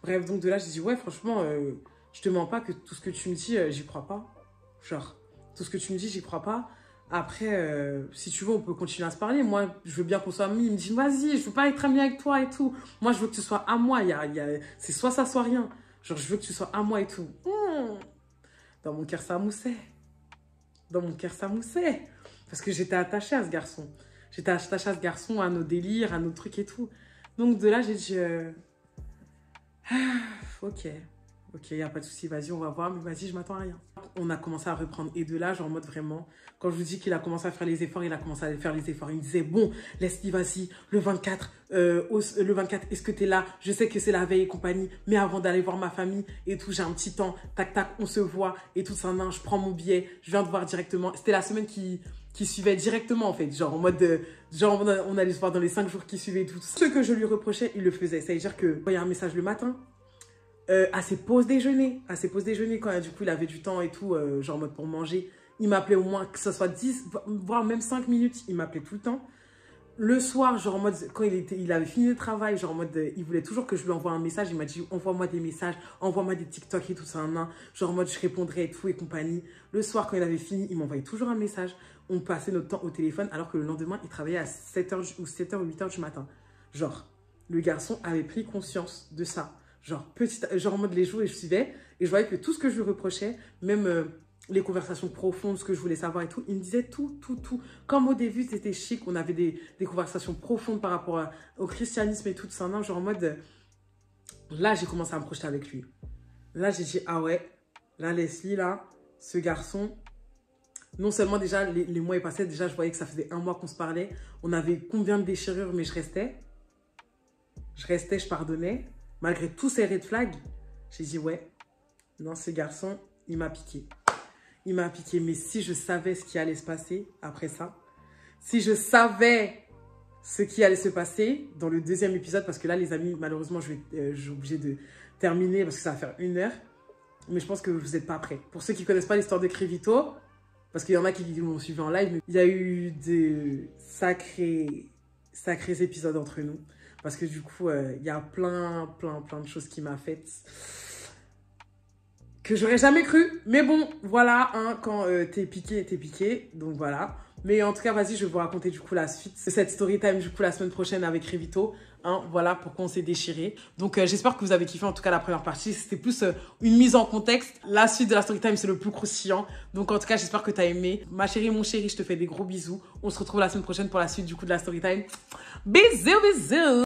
Bref, donc de là, j'ai dit, ouais, franchement, je te mens pas que tout ce que tu me dis, j'y crois pas. Genre, tout ce que tu me dis, j'y crois pas. Après, si tu veux, on peut continuer à se parler. Moi, je veux bien qu'on soit amis. Il me dit, vas-y, je veux pas être ami avec toi et tout. Moi, je veux que tu sois à moi. C'est soit ça, soit rien. Genre, je veux que tu sois à moi et tout. Dans mon cœur, ça moussait. Dans mon cœur, ça moussait. Parce que j'étais attachée à ce garçon. J'étais attachée à ce garçon, à nos délires, à nos trucs et tout. Donc, de là, j'ai dit, ok. Ok, il n'y a pas de souci, vas-y, on va voir, mais vas-y, je m'attends à rien. On a commencé à reprendre. Et de là, genre en mode vraiment, quand je vous dis qu'il a commencé à faire les efforts, il a commencé à faire les efforts. Il me disait, bon, Leslie, vas-y, le 24, est-ce que tu es là? Je sais que c'est la veille et compagnie, mais avant d'aller voir ma famille et tout, j'ai un petit temps, tac, tac, on se voit et tout ça, je prends mon billet, je viens te voir directement. C'était la semaine qui suivait directement, en fait. Genre en mode, genre on allait se voir dans les 5 jours qui suivaient et tout. Ce que je lui reprochais, il le faisait. Ça veut dire que, il y a un message le matin, à ses pauses déjeuner, quand du coup il avait du temps et tout, genre en mode pour manger, il m'appelait au moins que ce soit 10, voire même 5 minutes, il m'appelait tout le temps. Le soir, genre en mode, quand il avait fini le travail, genre en mode, il voulait toujours que je lui envoie un message, il m'a dit envoie-moi des messages, envoie-moi des TikTok et tout ça, genre en mode je répondrai et tout et compagnie. Le soir, quand il avait fini, il m'envoyait toujours un message, on passait notre temps au téléphone, alors que le lendemain, il travaillait à 7h ou 8h du matin. Genre, le garçon avait pris conscience de ça. Genre en mode les jours et je suivais et je voyais que tout ce que je lui reprochais, même les conversations profondes, ce que je voulais savoir et tout, il me disait tout. Comme au début, c'était chic, on avait des conversations profondes par rapport au christianisme et tout ça, genre en mode, là j'ai commencé à me projeter avec lui. Là j'ai dit, ah ouais, là Leslie, là, ce garçon, non seulement déjà les mois est passé, déjà je voyais que ça faisait 1 mois qu'on se parlait, on avait combien de déchirures, mais je restais, je pardonnais. Malgré tous ces red flags, j'ai dit, ouais, non, ce garçon, il m'a piqué. Il m'a piqué. Mais si je savais ce qui allait se passer après ça, si je savais ce qui allait se passer dans le 2e épisode, parce que là, les amis, malheureusement, je suis obligée de terminer parce que ça va faire 1 heure. Mais je pense que vous n'êtes pas prêts. Pour ceux qui ne connaissent pas l'histoire de Crévito, parce qu'il y en a qui m'ont suivi en live, il y a eu de sacrés épisodes entre nous. Parce que du coup, il y a plein de choses qui m'a faites que j'aurais jamais cru. Mais bon, voilà, quand t'es piqué. Donc voilà. Mais en tout cas, vas-y, je vais vous raconter du coup la suite de cette story time du coup la semaine prochaine avec Crévito. Voilà pourquoi on s'est déchiré. Donc j'espère que vous avez kiffé en tout cas la première partie. C'était plus une mise en contexte. La suite de la story time, c'est le plus croustillant. Donc en tout cas, j'espère que tu as aimé. Ma chérie, mon chéri, je te fais des gros bisous. On se retrouve la semaine prochaine pour la suite du coup de la story time. Bisous.